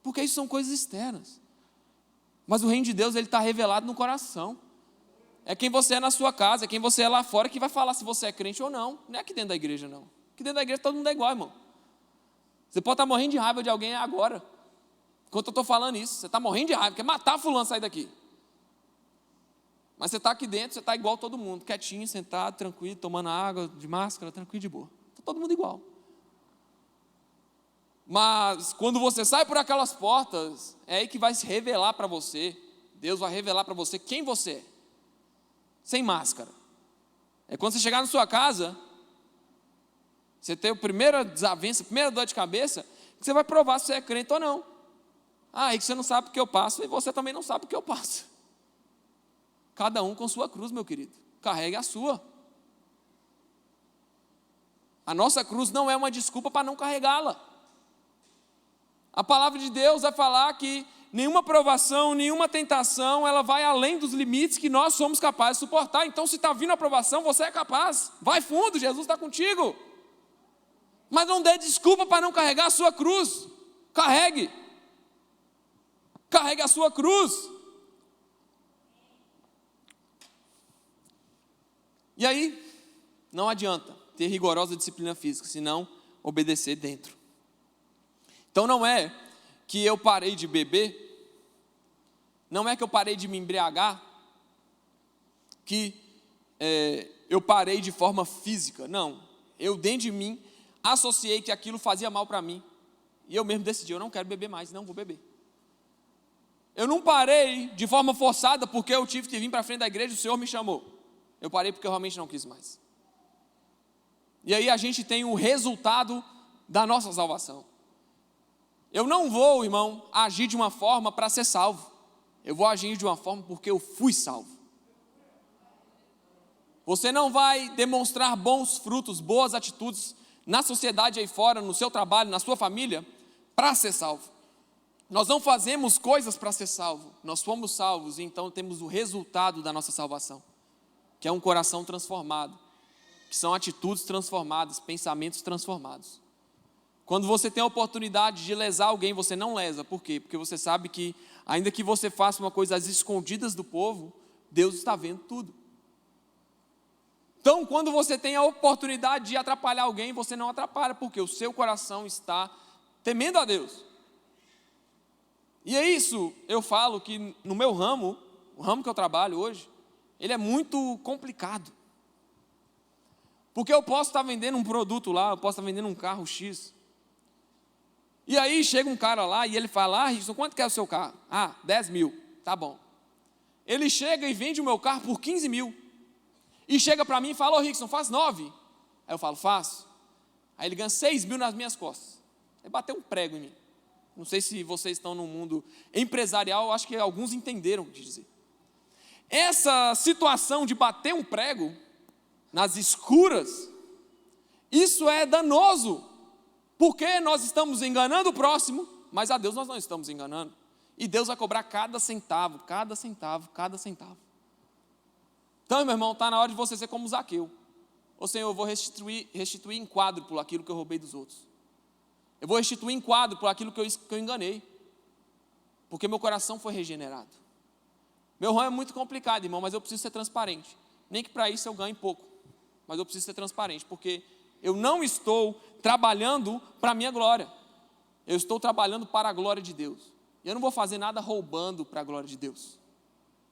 Porque isso são coisas externas. Mas o reino de Deus, ele está revelado no coração. É quem você é na sua casa, é quem você é lá fora que vai falar se você é crente ou não. Não é aqui dentro da igreja, não. Aqui dentro da igreja todo mundo é igual, irmão. Você pode estar morrendo de raiva de alguém agora. Enquanto eu estou falando isso, você está morrendo de raiva, quer matar fulano, sair daqui. Mas você está aqui dentro, você está igual todo mundo, quietinho, sentado, tranquilo, tomando água, de máscara, tranquilo, de boa. Está todo mundo igual. Mas quando você sai por aquelas portas, é aí que vai se revelar para você, Deus vai revelar para você quem você é. Sem máscara. É quando você chegar na sua casa, você tem a primeira desavença, a primeira dor de cabeça, que você vai provar se você é crente ou não. Aí que você não sabe o que eu passo e você também não sabe o que eu passo. Cada um com sua cruz, meu querido. Carregue a sua. A nossa cruz não é uma desculpa para não carregá-la. A palavra de Deus vai falar que nenhuma provação, nenhuma tentação, ela vai além dos limites que nós somos capazes de suportar. Então, se está vindo a provação, você é capaz. Vai fundo, Jesus está contigo. Mas não dê desculpa para não carregar a sua cruz. Carregue. Carregue a sua cruz. E aí, não adianta ter rigorosa disciplina física, senão obedecer dentro. Então não é que eu parei de beber, não é que eu parei de me embriagar, que eu parei de forma física, não. Eu dentro de mim associei que aquilo fazia mal para mim, e eu mesmo decidi, eu não quero beber mais, não vou beber. Eu não parei de forma forçada porque eu tive que vir para frente da igreja e o Senhor me chamou. Eu parei porque eu realmente não quis mais. E aí a gente tem o resultado da nossa salvação. Eu não vou, irmão, agir de uma forma para ser salvo. Eu vou agir de uma forma porque eu fui salvo. Você não vai demonstrar bons frutos, boas atitudes na sociedade aí fora, no seu trabalho, na sua família, para ser salvo. Nós não fazemos coisas para ser salvo. Nós fomos salvos e então temos o resultado da nossa salvação, que é um coração transformado, que são atitudes transformadas, pensamentos transformados. Quando você tem a oportunidade de lesar alguém, você não lesa. Por quê? Porque você sabe que, ainda que você faça uma coisa às escondidas do povo, Deus está vendo tudo. Então, quando você tem a oportunidade de atrapalhar alguém, você não atrapalha, porque o seu coração está temendo a Deus. E é isso, eu falo que no meu ramo, o ramo que eu trabalho hoje, ele é muito complicado. Porque eu posso estar vendendo um produto lá, eu posso estar vendendo um carro X. E aí chega um cara lá e ele fala: Rickson, quanto que é o seu carro? 10 mil, tá bom. Ele chega e vende o meu carro por 15 mil. E chega para mim e fala: Rickson, faz 9. Aí eu falo: faço. Aí ele ganha 6 mil nas minhas costas. Ele bateu um prego em mim. Não sei se vocês estão no mundo empresarial, acho que alguns entenderam o que dizer. Essa situação de bater um prego nas escuras, isso é danoso, porque nós estamos enganando o próximo, mas a Deus nós não estamos enganando. E Deus vai cobrar cada centavo, cada centavo, cada centavo. Então, meu irmão, está na hora de você ser como Zaqueu. Ô Senhor, eu vou restituir em quádruplo aquilo que eu roubei dos outros. Eu vou restituir em quádruplo aquilo que eu enganei. Porque meu coração foi regenerado. Meu ramo é muito complicado, irmão, mas eu preciso ser transparente. Nem que para isso eu ganhe pouco. Mas eu preciso ser transparente, porque eu não estou trabalhando para a minha glória. Eu estou trabalhando para a glória de Deus. E eu não vou fazer nada roubando para a glória de Deus.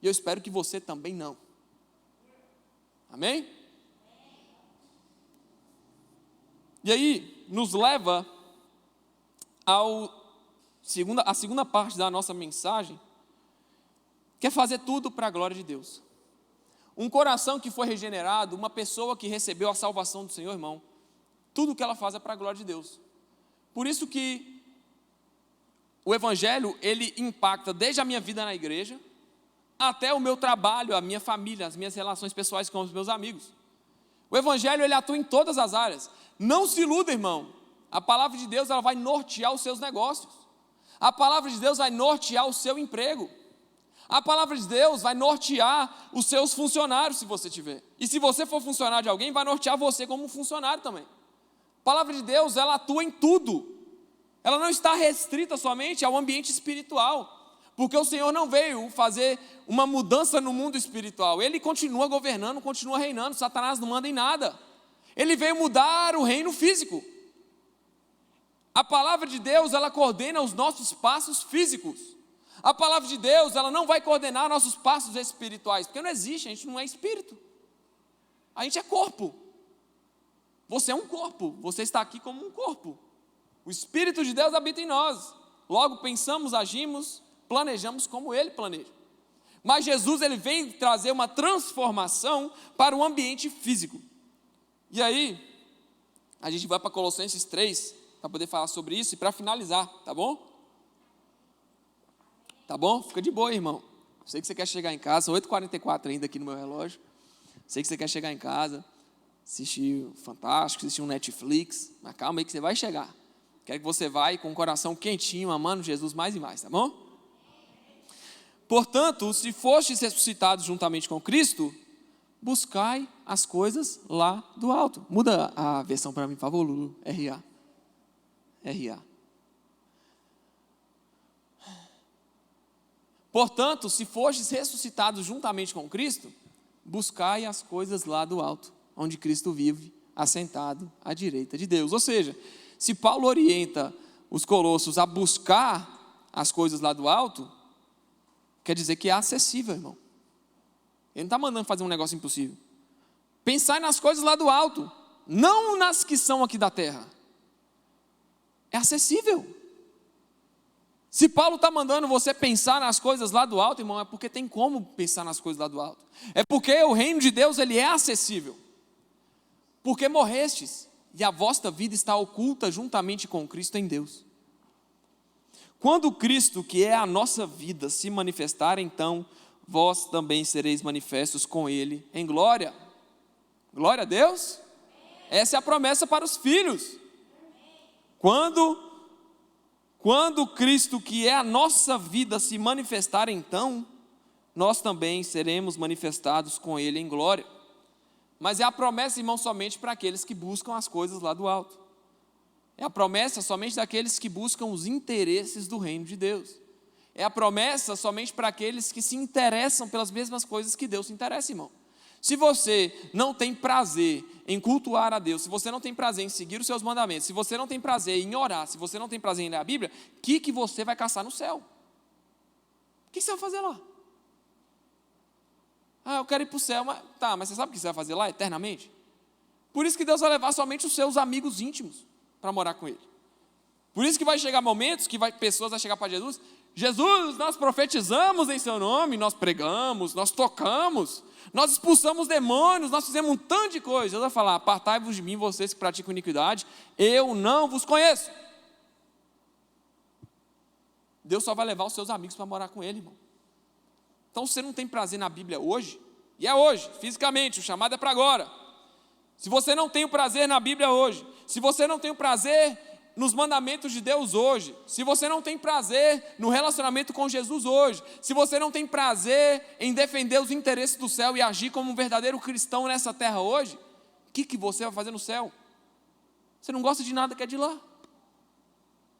E eu espero que você também não. Amém? E aí, nos leva a segunda parte da nossa mensagem, que é fazer tudo para a glória de Deus. Um coração que foi regenerado, uma pessoa que recebeu a salvação do Senhor, irmão, tudo que ela faz é para a glória de Deus. Por isso que o Evangelho, ele impacta desde a minha vida na igreja, até o meu trabalho, a minha família, as minhas relações pessoais com os meus amigos. O Evangelho, ele atua em todas as áreas. Não se iluda, irmão. A palavra de Deus, ela vai nortear os seus negócios. A palavra de Deus vai nortear o seu emprego. A palavra de Deus vai nortear os seus funcionários, se você tiver. E se você for funcionário de alguém, vai nortear você como um funcionário também. A palavra de Deus, ela atua em tudo. Ela não está restrita somente ao ambiente espiritual. Porque o Senhor não veio fazer uma mudança no mundo espiritual. Ele continua governando, continua reinando. Satanás não manda em nada. Ele veio mudar o reino físico. A palavra de Deus, ela coordena os nossos passos físicos. A palavra de Deus, ela não vai coordenar nossos passos espirituais, porque não existe, a gente não é espírito. A gente é corpo. Você é um corpo, você está aqui como um corpo. O Espírito de Deus habita em nós. Logo pensamos, agimos, planejamos como Ele planeja. Mas Jesus, Ele vem trazer uma transformação para o ambiente físico. E aí, a gente vai para Colossenses 3, para poder falar sobre isso e para finalizar, tá bom? Tá bom? Fica de boa, irmão. Sei que você quer chegar em casa, são 8h44 ainda aqui no meu relógio. Sei que você quer chegar em casa, assistir o Fantástico, assistir um Netflix, mas calma aí que você vai chegar. Quero que você vá com o coração quentinho, amando Jesus mais e mais, tá bom? Portanto, se fostes ressuscitados juntamente com Cristo, buscai as coisas lá do alto. Muda a versão para mim, por favor, Lulu. R.A. Portanto, se fostes ressuscitados juntamente com Cristo, buscai as coisas lá do alto, onde Cristo vive, assentado à direita de Deus. Ou seja, se Paulo orienta os colossos a buscar as coisas lá do alto, quer dizer que é acessível, irmão. Ele não está mandando fazer um negócio impossível. Pensai nas coisas lá do alto, não nas que são aqui da terra. É acessível. Se Paulo está mandando você pensar nas coisas lá do alto, irmão, é porque tem como pensar nas coisas lá do alto. É porque o reino de Deus, ele é acessível. Porque morrestes, e a vossa vida está oculta juntamente com Cristo em Deus. Quando Cristo, que é a nossa vida, se manifestar, então vós também sereis manifestos com Ele em glória. Glória a Deus. Essa é a promessa para os filhos. Quando Cristo, que é a nossa vida, se manifestar, então nós também seremos manifestados com Ele em glória. Mas é a promessa, irmão, somente para aqueles que buscam as coisas lá do alto. É a promessa somente daqueles que buscam os interesses do reino de Deus. É a promessa somente para aqueles que se interessam pelas mesmas coisas que Deus se interessa, irmão. Se você não tem prazer em cultuar a Deus, se você não tem prazer em seguir os seus mandamentos, se você não tem prazer em orar, se você não tem prazer em ler a Bíblia, o que você vai caçar no céu? O que você vai fazer lá? Ah, eu quero ir para o céu, mas você sabe o que você vai fazer lá eternamente? Por isso que Deus vai levar somente os seus amigos íntimos para morar com Ele. Por isso que vai chegar momentos que pessoas vão chegar para Jesus: Jesus, nós profetizamos em seu nome, nós pregamos, nós tocamos, nós expulsamos demônios, nós fizemos um tanto de coisa. Jesus vai falar: apartai-vos de mim, vocês que praticam iniquidade, eu não vos conheço. Deus só vai levar os seus amigos para morar com Ele, irmão. Então, se você não tem prazer na Bíblia hoje, e é hoje, fisicamente, o chamado é para agora. Se você não tem o prazer na Bíblia hoje, se você não tem o prazer nos mandamentos de Deus hoje, se você não tem prazer no relacionamento com Jesus hoje, se você não tem prazer em defender os interesses do céu e agir como um verdadeiro cristão nessa terra hoje, o que você vai fazer no céu? Você não gosta de nada que é de lá.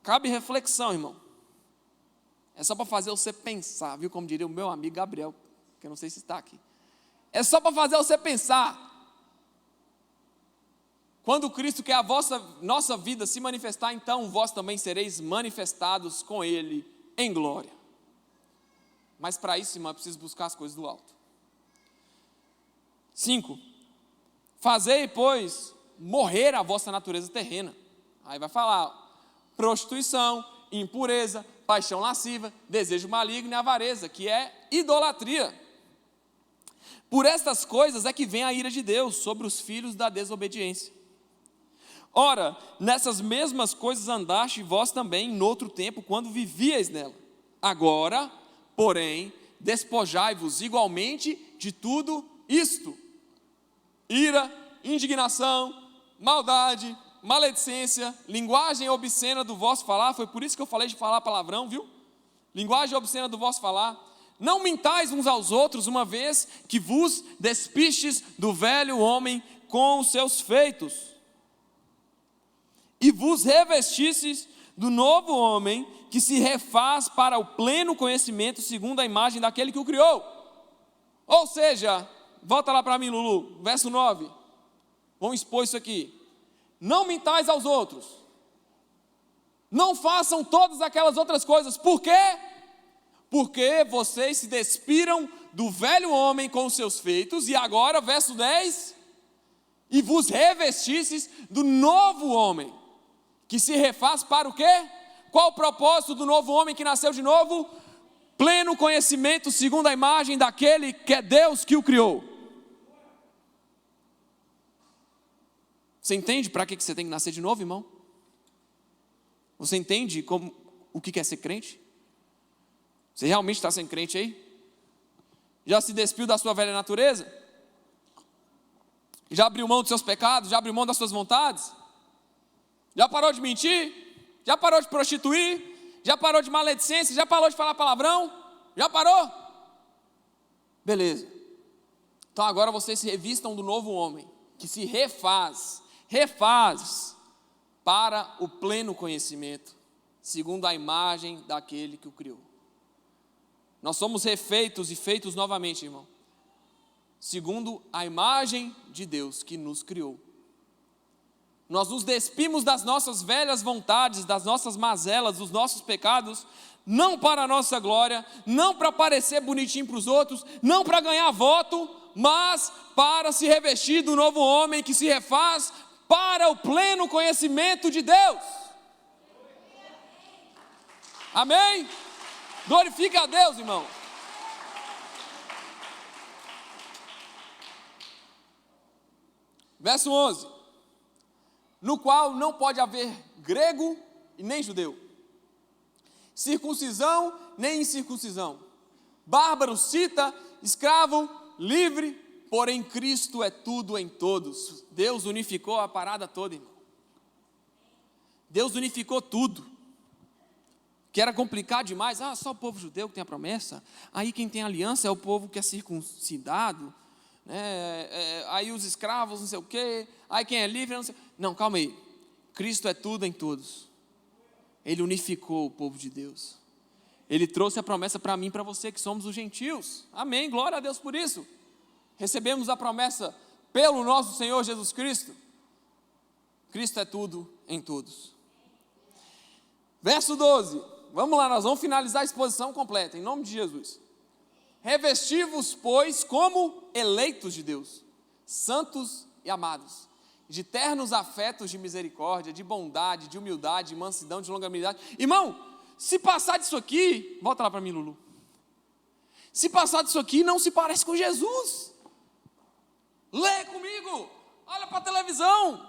Cabe reflexão, irmão. É só para fazer você pensar, viu? Como diria o meu amigo Gabriel, que eu não sei se está aqui. É só para fazer você pensar. Quando Cristo, que é a nossa vida, se manifestar, então vós também sereis manifestados com Ele em glória. Mas para isso, irmão, é preciso buscar as coisas do alto. 5. Fazei, pois, morrer a vossa natureza terrena. Aí vai falar: prostituição, impureza, paixão lasciva, desejo maligno e avareza, que é idolatria. Por estas coisas é que vem a ira de Deus sobre os filhos da desobediência. Ora, nessas mesmas coisas andaste vós também noutro tempo, quando vivíeis nela. Agora, porém, despojai-vos igualmente de tudo isto: ira, indignação, maldade, maledicência, linguagem obscena do vosso falar. Foi por isso que eu falei de falar palavrão, viu? Linguagem obscena do vosso falar. Não mintais uns aos outros, uma vez que vos despistes do velho homem com os seus feitos, e vos revestistes do novo homem, que se refaz para o pleno conhecimento segundo a imagem daquele que o criou. Ou seja, volta lá para mim, Lulu, verso 9. Vamos expor isso aqui. Não mintais aos outros. Não façam todas aquelas outras coisas. Por quê? Porque vocês se despiram do velho homem com os seus feitos. E agora, verso 10. E vos revestistes do novo homem, que se refaz para o quê? Qual o propósito do novo homem que nasceu de novo? Pleno conhecimento segundo a imagem daquele que é Deus que o criou. Você entende para que você tem que nascer de novo, irmão? Você entende o que é ser crente? Você realmente está sendo crente aí? Já se despiu da sua velha natureza? Já abriu mão dos seus pecados? Já abriu mão das suas vontades? Já parou de mentir? Já parou de prostituir? Já parou de maledicência? Já parou de falar palavrão? Já parou? Beleza. Então agora vocês se revistam do novo homem, que se refaz para o pleno conhecimento, segundo a imagem daquele que o criou. Nós somos refeitos e feitos novamente, irmão, segundo a imagem de Deus que nos criou. Nós nos despimos das nossas velhas vontades, das nossas mazelas, dos nossos pecados, não para a nossa glória, não para parecer bonitinho para os outros, não para ganhar voto, mas para se revestir do novo homem que se refaz para o pleno conhecimento de Deus. Amém? Glorifica a Deus, irmão. Verso 11. No qual não pode haver grego e nem judeu, circuncisão nem incircuncisão, bárbaro, cita, escravo, livre, porém Cristo é tudo em todos. Deus unificou a parada toda, irmão. Deus unificou tudo. Que era complicado demais. Só o povo judeu que tem a promessa. Aí quem tem aliança é o povo que é circuncidado, né? Aí os escravos, não sei o quê. Aí quem é livre, não sei. Não, calma aí. Cristo é tudo em todos. Ele unificou o povo de Deus. Ele trouxe a promessa para mim e para você, que somos os gentios. Amém, glória a Deus por isso. Recebemos a promessa pelo nosso Senhor Jesus Cristo. Cristo é tudo em todos. Verso 12. Vamos lá, nós vamos finalizar a exposição completa, em nome de Jesus. Revesti-vos, pois, como eleitos de Deus, santos e amados, de ternos afetos de misericórdia, de bondade, de humildade, de mansidão, de longanimidade. Irmão, se passar disso aqui, volta lá para mim, Lulu. Se passar disso aqui, não se parece com Jesus. Lê comigo, olha para a televisão.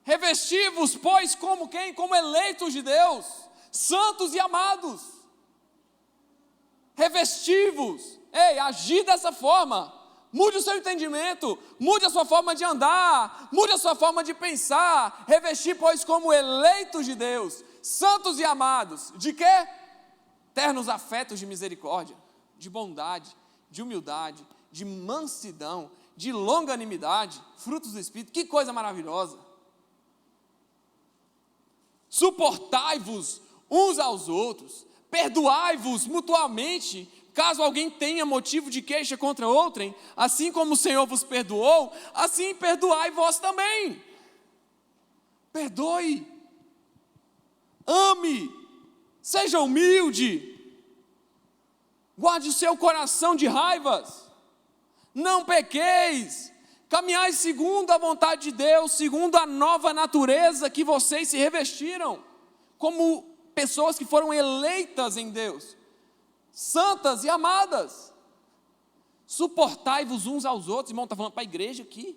Revesti-vos, pois, como quem? Como eleitos de Deus, santos e amados. Revesti-vos. Ei, agir dessa forma. Mude o seu entendimento, mude a sua forma de andar, mude a sua forma de pensar. Revesti, pois, como eleitos de Deus, santos e amados. De quê? Ternos afetos de misericórdia, de bondade, de humildade, de mansidão, de longanimidade, frutos do Espírito. Que coisa maravilhosa. Suportai-vos uns aos outros, perdoai-vos mutuamente, caso alguém tenha motivo de queixa contra outrem, assim como o Senhor vos perdoou, assim perdoai vós também. Perdoe, ame, seja humilde, guarde o seu coração de raivas, não pequeis, caminhai segundo a vontade de Deus, segundo a nova natureza que vocês se revestiram, como pessoas que foram eleitas em Deus, santas e amadas. Suportai-vos uns aos outros. Irmão, está falando para a igreja aqui.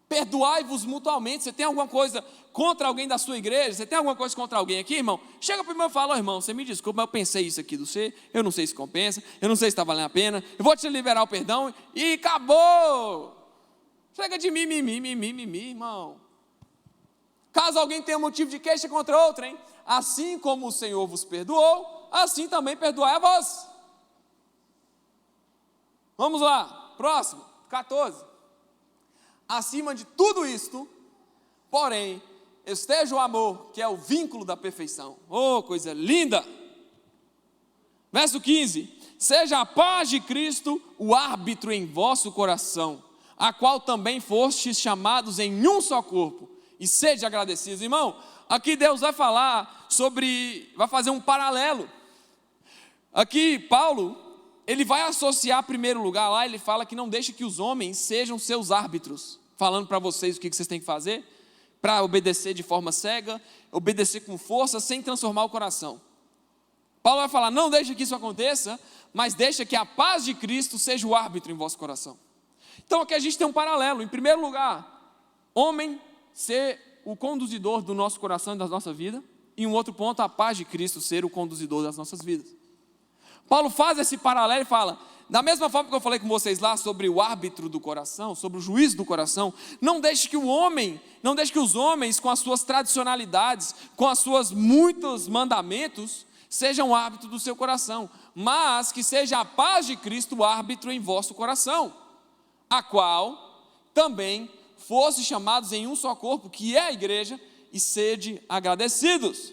Perdoai-vos mutuamente. Você tem alguma coisa contra alguém da sua igreja? Você tem alguma coisa contra alguém aqui, irmão? Chega para o irmão e fala: irmão, você me desculpa, mas eu pensei isso aqui do você, eu não sei se compensa, eu não sei se está valendo a pena, eu vou te liberar o perdão e acabou. Chega de mimimi, irmão. Caso alguém tenha motivo de queixa contra outrem, assim como o Senhor vos perdoou, assim também perdoai a vós. Vamos lá, próximo, 14. Acima de tudo isto, porém, esteja o amor, que é o vínculo da perfeição. Oh, coisa linda! Verso 15. Seja a paz de Cristo o árbitro em vosso coração, a qual também fostes chamados em um só corpo, e sede agradecidos. Irmão, aqui Deus vai falar vai fazer um paralelo. Aqui Paulo, ele vai associar, em primeiro lugar lá, ele fala que não deixe que os homens sejam seus árbitros, falando para vocês o que vocês têm que fazer, para obedecer de forma cega, obedecer com força, sem transformar o coração. Paulo vai falar, não deixe que isso aconteça, mas deixa que a paz de Cristo seja o árbitro em vosso coração. Então aqui a gente tem um paralelo. Em primeiro lugar, homem ser o conduzidor do nosso coração e da nossa vida, e um outro ponto, a paz de Cristo ser o conduzidor das nossas vidas. Paulo faz esse paralelo e fala, da mesma forma que eu falei com vocês lá sobre o árbitro do coração, sobre o juiz do coração, não deixe que os homens com as suas tradicionalidades, com as suas muitos mandamentos, sejam o árbitro do seu coração, mas que seja a paz de Cristo o árbitro em vosso coração, a qual também fosse chamados em um só corpo, que é a igreja, e sede agradecidos.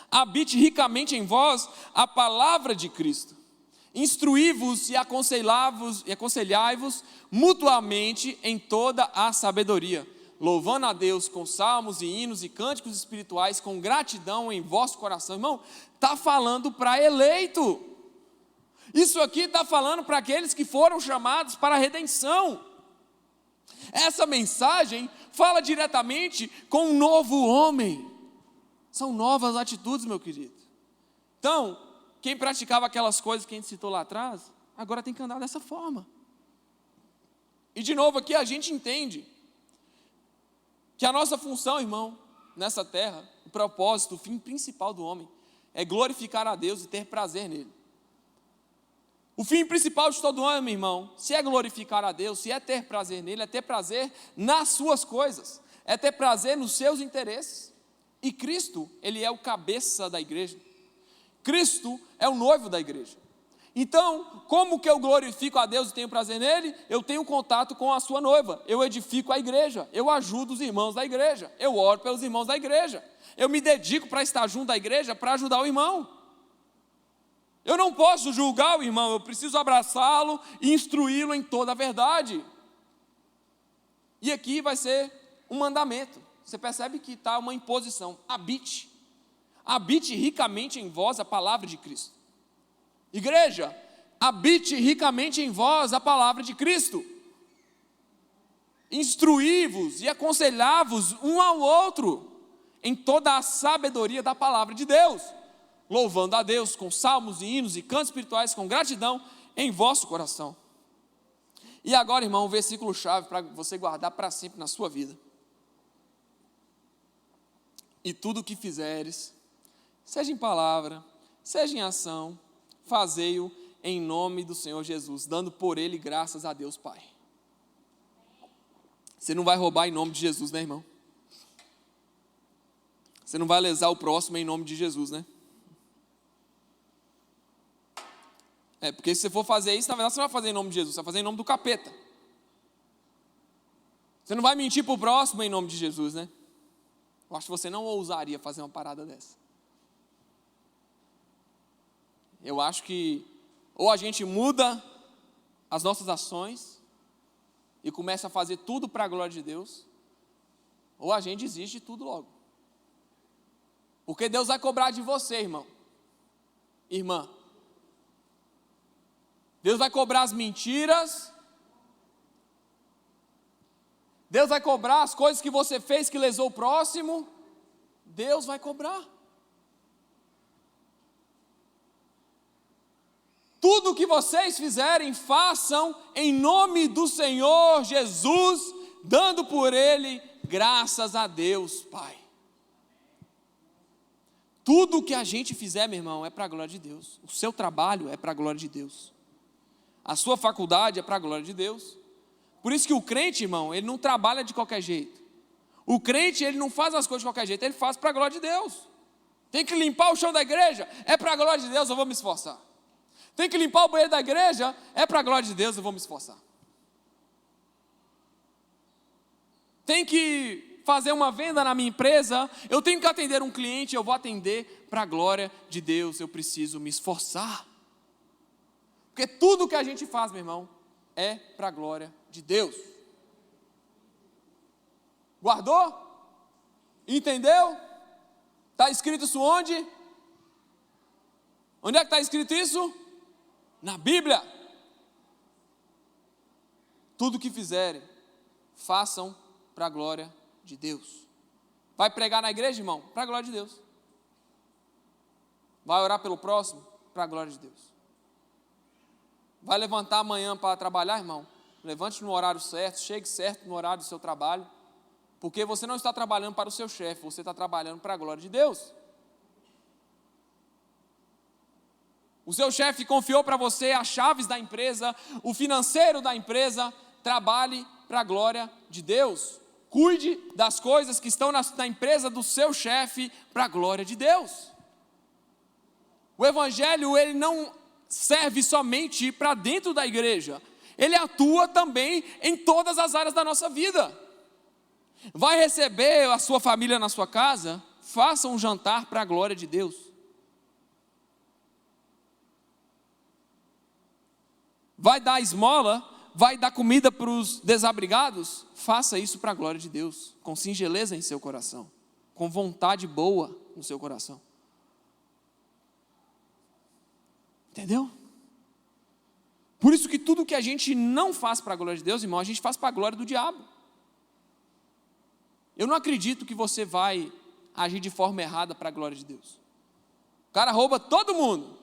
Habite ricamente em vós a palavra de Cristo. Instruí-vos e aconselhai-vos mutuamente em toda a sabedoria, louvando a Deus com salmos e hinos e cânticos espirituais, com gratidão em vosso coração. Irmão, está falando para eleito. Isso aqui está falando para aqueles que foram chamados para a redenção. Essa mensagem fala diretamente com um novo homem. São novas atitudes, meu querido. Então, quem praticava aquelas coisas que a gente citou lá atrás, agora tem que andar dessa forma. E de novo aqui a gente entende que a nossa função, irmão, nessa terra, o propósito, o fim principal do homem, é glorificar a Deus e ter prazer nele. O fim principal de todo homem, irmão, se é glorificar a Deus, se é ter prazer nele, é ter prazer nas suas coisas, é ter prazer nos seus interesses. E Cristo, ele é o cabeça da igreja. Cristo é o noivo da igreja. Então, como que eu glorifico a Deus e tenho prazer nele? Eu tenho contato com a sua noiva, eu edifico a igreja, eu ajudo os irmãos da igreja, eu oro pelos irmãos da igreja, eu me dedico para estar junto à igreja, para ajudar o irmão. Eu não posso julgar o irmão, eu preciso abraçá-lo e instruí-lo em toda a verdade. E aqui vai ser um mandamento, você percebe que está uma imposição: habite ricamente em vós a palavra de Cristo. Igreja, habite ricamente em vós a palavra de Cristo. Instruí-vos e aconselhai-vos um ao outro em toda a sabedoria da palavra de Deus, louvando a Deus com salmos e hinos e cantos espirituais com gratidão em vosso coração. E agora, irmão, o versículo chave para você guardar para sempre na sua vida. E tudo o que fizeres, seja em palavra, seja em ação, fazei-o em nome do Senhor Jesus, dando por ele graças a Deus Pai. Você não vai roubar em nome de Jesus, né, irmão? Você não vai lesar o próximo em nome de Jesus, né? Porque se você for fazer isso, na verdade você não vai fazer em nome de Jesus, você vai fazer em nome do capeta. Você não vai mentir para o próximo em nome de Jesus, né? Eu acho que você não ousaria fazer uma parada dessa. Eu acho que ou a gente muda as nossas ações e começa a fazer tudo para a glória de Deus, ou a gente desiste de tudo logo. Porque Deus vai cobrar de você, irmão, irmã. Deus vai cobrar as mentiras, Deus vai cobrar as coisas que você fez que lesou o próximo, Deus vai cobrar. Tudo o que vocês fizerem, façam em nome do Senhor Jesus, dando por ele graças a Deus Pai. Tudo o que a gente fizer, meu irmão, é para a glória de Deus. O seu trabalho é para a glória de Deus. A sua faculdade é para a glória de Deus. Por isso que o crente, irmão, ele não trabalha de qualquer jeito. O crente, ele não faz as coisas de qualquer jeito, ele faz para a glória de Deus. Tem que limpar o chão da igreja, é para a glória de Deus, eu vou me esforçar. Tem que limpar o banheiro da igreja, é para a glória de Deus, eu vou me esforçar. Tem que fazer uma venda na minha empresa, eu tenho que atender um cliente, eu vou atender para a glória de Deus, eu preciso me esforçar. Porque tudo que a gente faz, meu irmão, é para a glória de Deus. Guardou? Entendeu? Está escrito isso onde? Onde é que está escrito isso? Na Bíblia. Tudo que fizerem, façam para a glória de Deus. Vai pregar na igreja, irmão? Para a glória de Deus. Vai orar pelo próximo? Para a glória de Deus. Vai levantar amanhã para trabalhar, irmão? Levante no horário certo, chegue certo no horário do seu trabalho, porque você não está trabalhando para o seu chefe, você está trabalhando para a glória de Deus. O seu chefe confiou para você as chaves da empresa, o financeiro da empresa, trabalhe para a glória de Deus. Cuide das coisas que estão na empresa do seu chefe para a glória de Deus. O evangelho, ele não serve somente para dentro da igreja, ele atua também em todas as áreas da nossa vida. Vai receber a sua família na sua casa? Faça um jantar para a glória de Deus. Vai dar esmola? Vai dar comida para os desabrigados? Faça isso para a glória de Deus, com singeleza em seu coração, com vontade boa no seu coração. Entendeu? Por isso que tudo que a gente não faz para a glória de Deus, irmão, a gente faz para a glória do diabo. Eu não acredito que você vai agir de forma errada para a glória de Deus. O cara rouba todo mundo,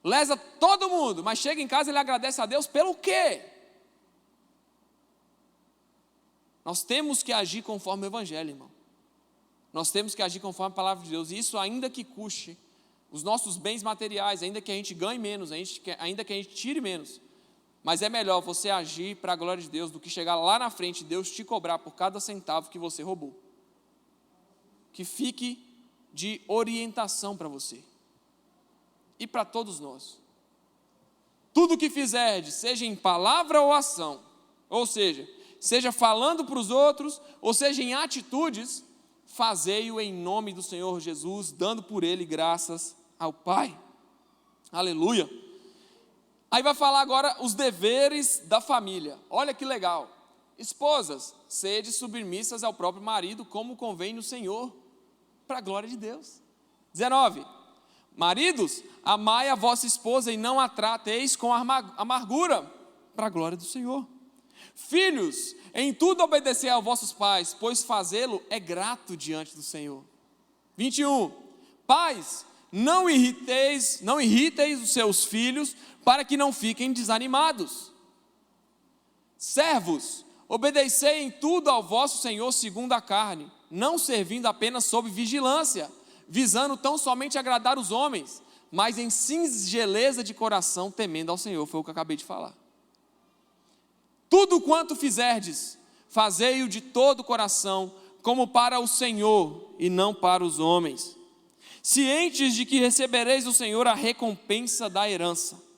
lesa todo mundo, mas chega em casa e ele agradece a Deus pelo quê? Nós temos que agir conforme o Evangelho, irmão. Nós temos que agir conforme a palavra de Deus, e isso ainda que custe os nossos bens materiais, ainda que a gente ganhe menos, ainda que a gente tire menos. Mas é melhor você agir para a glória de Deus do que chegar lá na frente e Deus te cobrar por cada centavo que você roubou. Que fique de orientação para você e para todos nós. Tudo o que fizerdes, seja em palavra ou ação, ou seja falando para os outros, ou seja em atitudes, fazei-o em nome do Senhor Jesus, dando por ele graças ao Pai. Aleluia. Aí vai falar agora os deveres da família. Olha que legal. Esposas, sede submissas ao próprio marido, como convém no Senhor, para a glória de Deus. 19. Maridos, amai a vossa esposa e não a trateis com amargura, para a glória do Senhor. Filhos, em tudo obedecei aos vossos pais, pois fazê-lo é grato diante do Senhor. 21. Pais, não irriteis os seus filhos, para que não fiquem desanimados. Servos, obedecei em tudo ao vosso Senhor segundo a carne, não servindo apenas sob vigilância, visando tão somente agradar os homens, mas em singeleza de coração, temendo ao Senhor. Foi o que eu acabei de falar. Tudo quanto fizerdes, fazei-o de todo o coração, como para o Senhor e não para os homens, cientes de que recebereis do Senhor a recompensa da herança.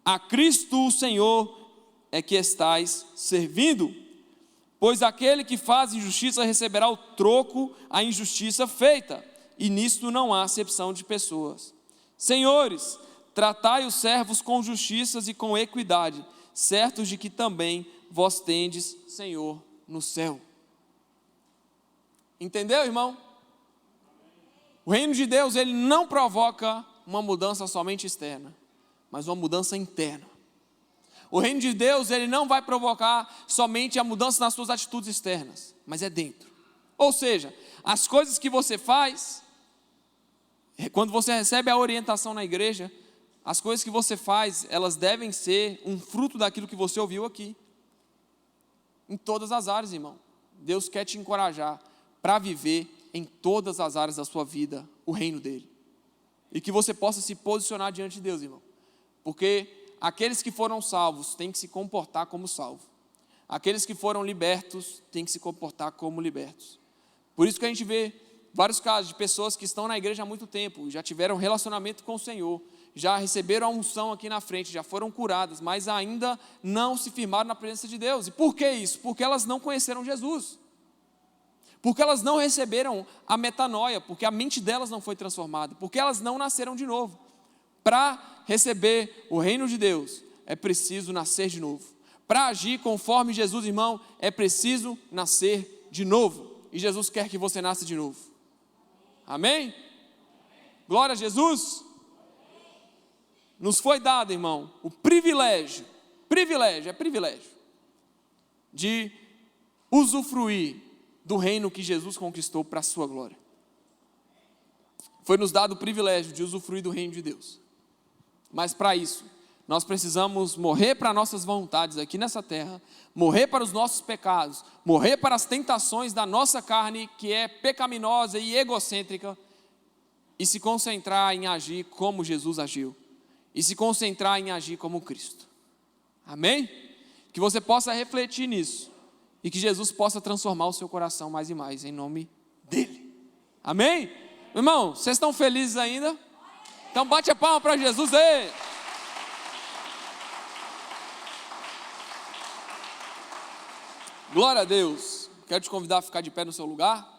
A Cristo o Senhor é que estais servindo, pois aquele que faz injustiça receberá o troco à injustiça feita, e nisto não há acepção de pessoas. Senhores, tratai os servos com justiça e com equidade, certos de que também vós tendes Senhor no céu. Entendeu, irmão? O reino de Deus, ele não provoca uma mudança somente externa, mas uma mudança interna. O reino de Deus, ele não vai provocar somente a mudança nas suas atitudes externas, mas é dentro. Ou seja, as coisas que você faz, quando você recebe a orientação na igreja, as coisas que você faz, elas devem ser um fruto daquilo que você ouviu aqui. Em todas as áreas, irmão. Deus quer te encorajar para viver em todas as áreas da sua vida o reino dele. E que você possa se posicionar diante de Deus, irmão. Porque aqueles que foram salvos têm que se comportar como salvos. Aqueles que foram libertos têm que se comportar como libertos. Por isso que a gente vê vários casos de pessoas que estão na igreja há muito tempo, já tiveram relacionamento com o Senhor, já receberam a unção aqui na frente, já foram curadas, mas ainda não se firmaram na presença de Deus. E por que isso? Porque elas não conheceram Jesus. Porque elas não receberam a metanoia, porque a mente delas não foi transformada, porque elas não nasceram de novo. Para receber o reino de Deus, é preciso nascer de novo. Para agir conforme Jesus, irmão, é preciso nascer de novo. E Jesus quer que você nasça de novo. Amém? Glória a Jesus. Nos foi dado, irmão, o privilégio de usufruir do reino que Jesus conquistou para a sua glória. Foi nos dado o privilégio de usufruir do reino de Deus. Mas para isso, nós precisamos morrer para nossas vontades aqui nessa terra, morrer para os nossos pecados, morrer para as tentações da nossa carne, que é pecaminosa e egocêntrica, e se concentrar em agir como Jesus agiu, e se concentrar em agir como Cristo. Amém? Que você possa refletir nisso, e que Jesus possa transformar o seu coração mais e mais, em nome dEle. Amém? Irmão, vocês estão felizes ainda? Então bate a palma para Jesus aí. Glória a Deus. Quero te convidar a ficar de pé no seu lugar.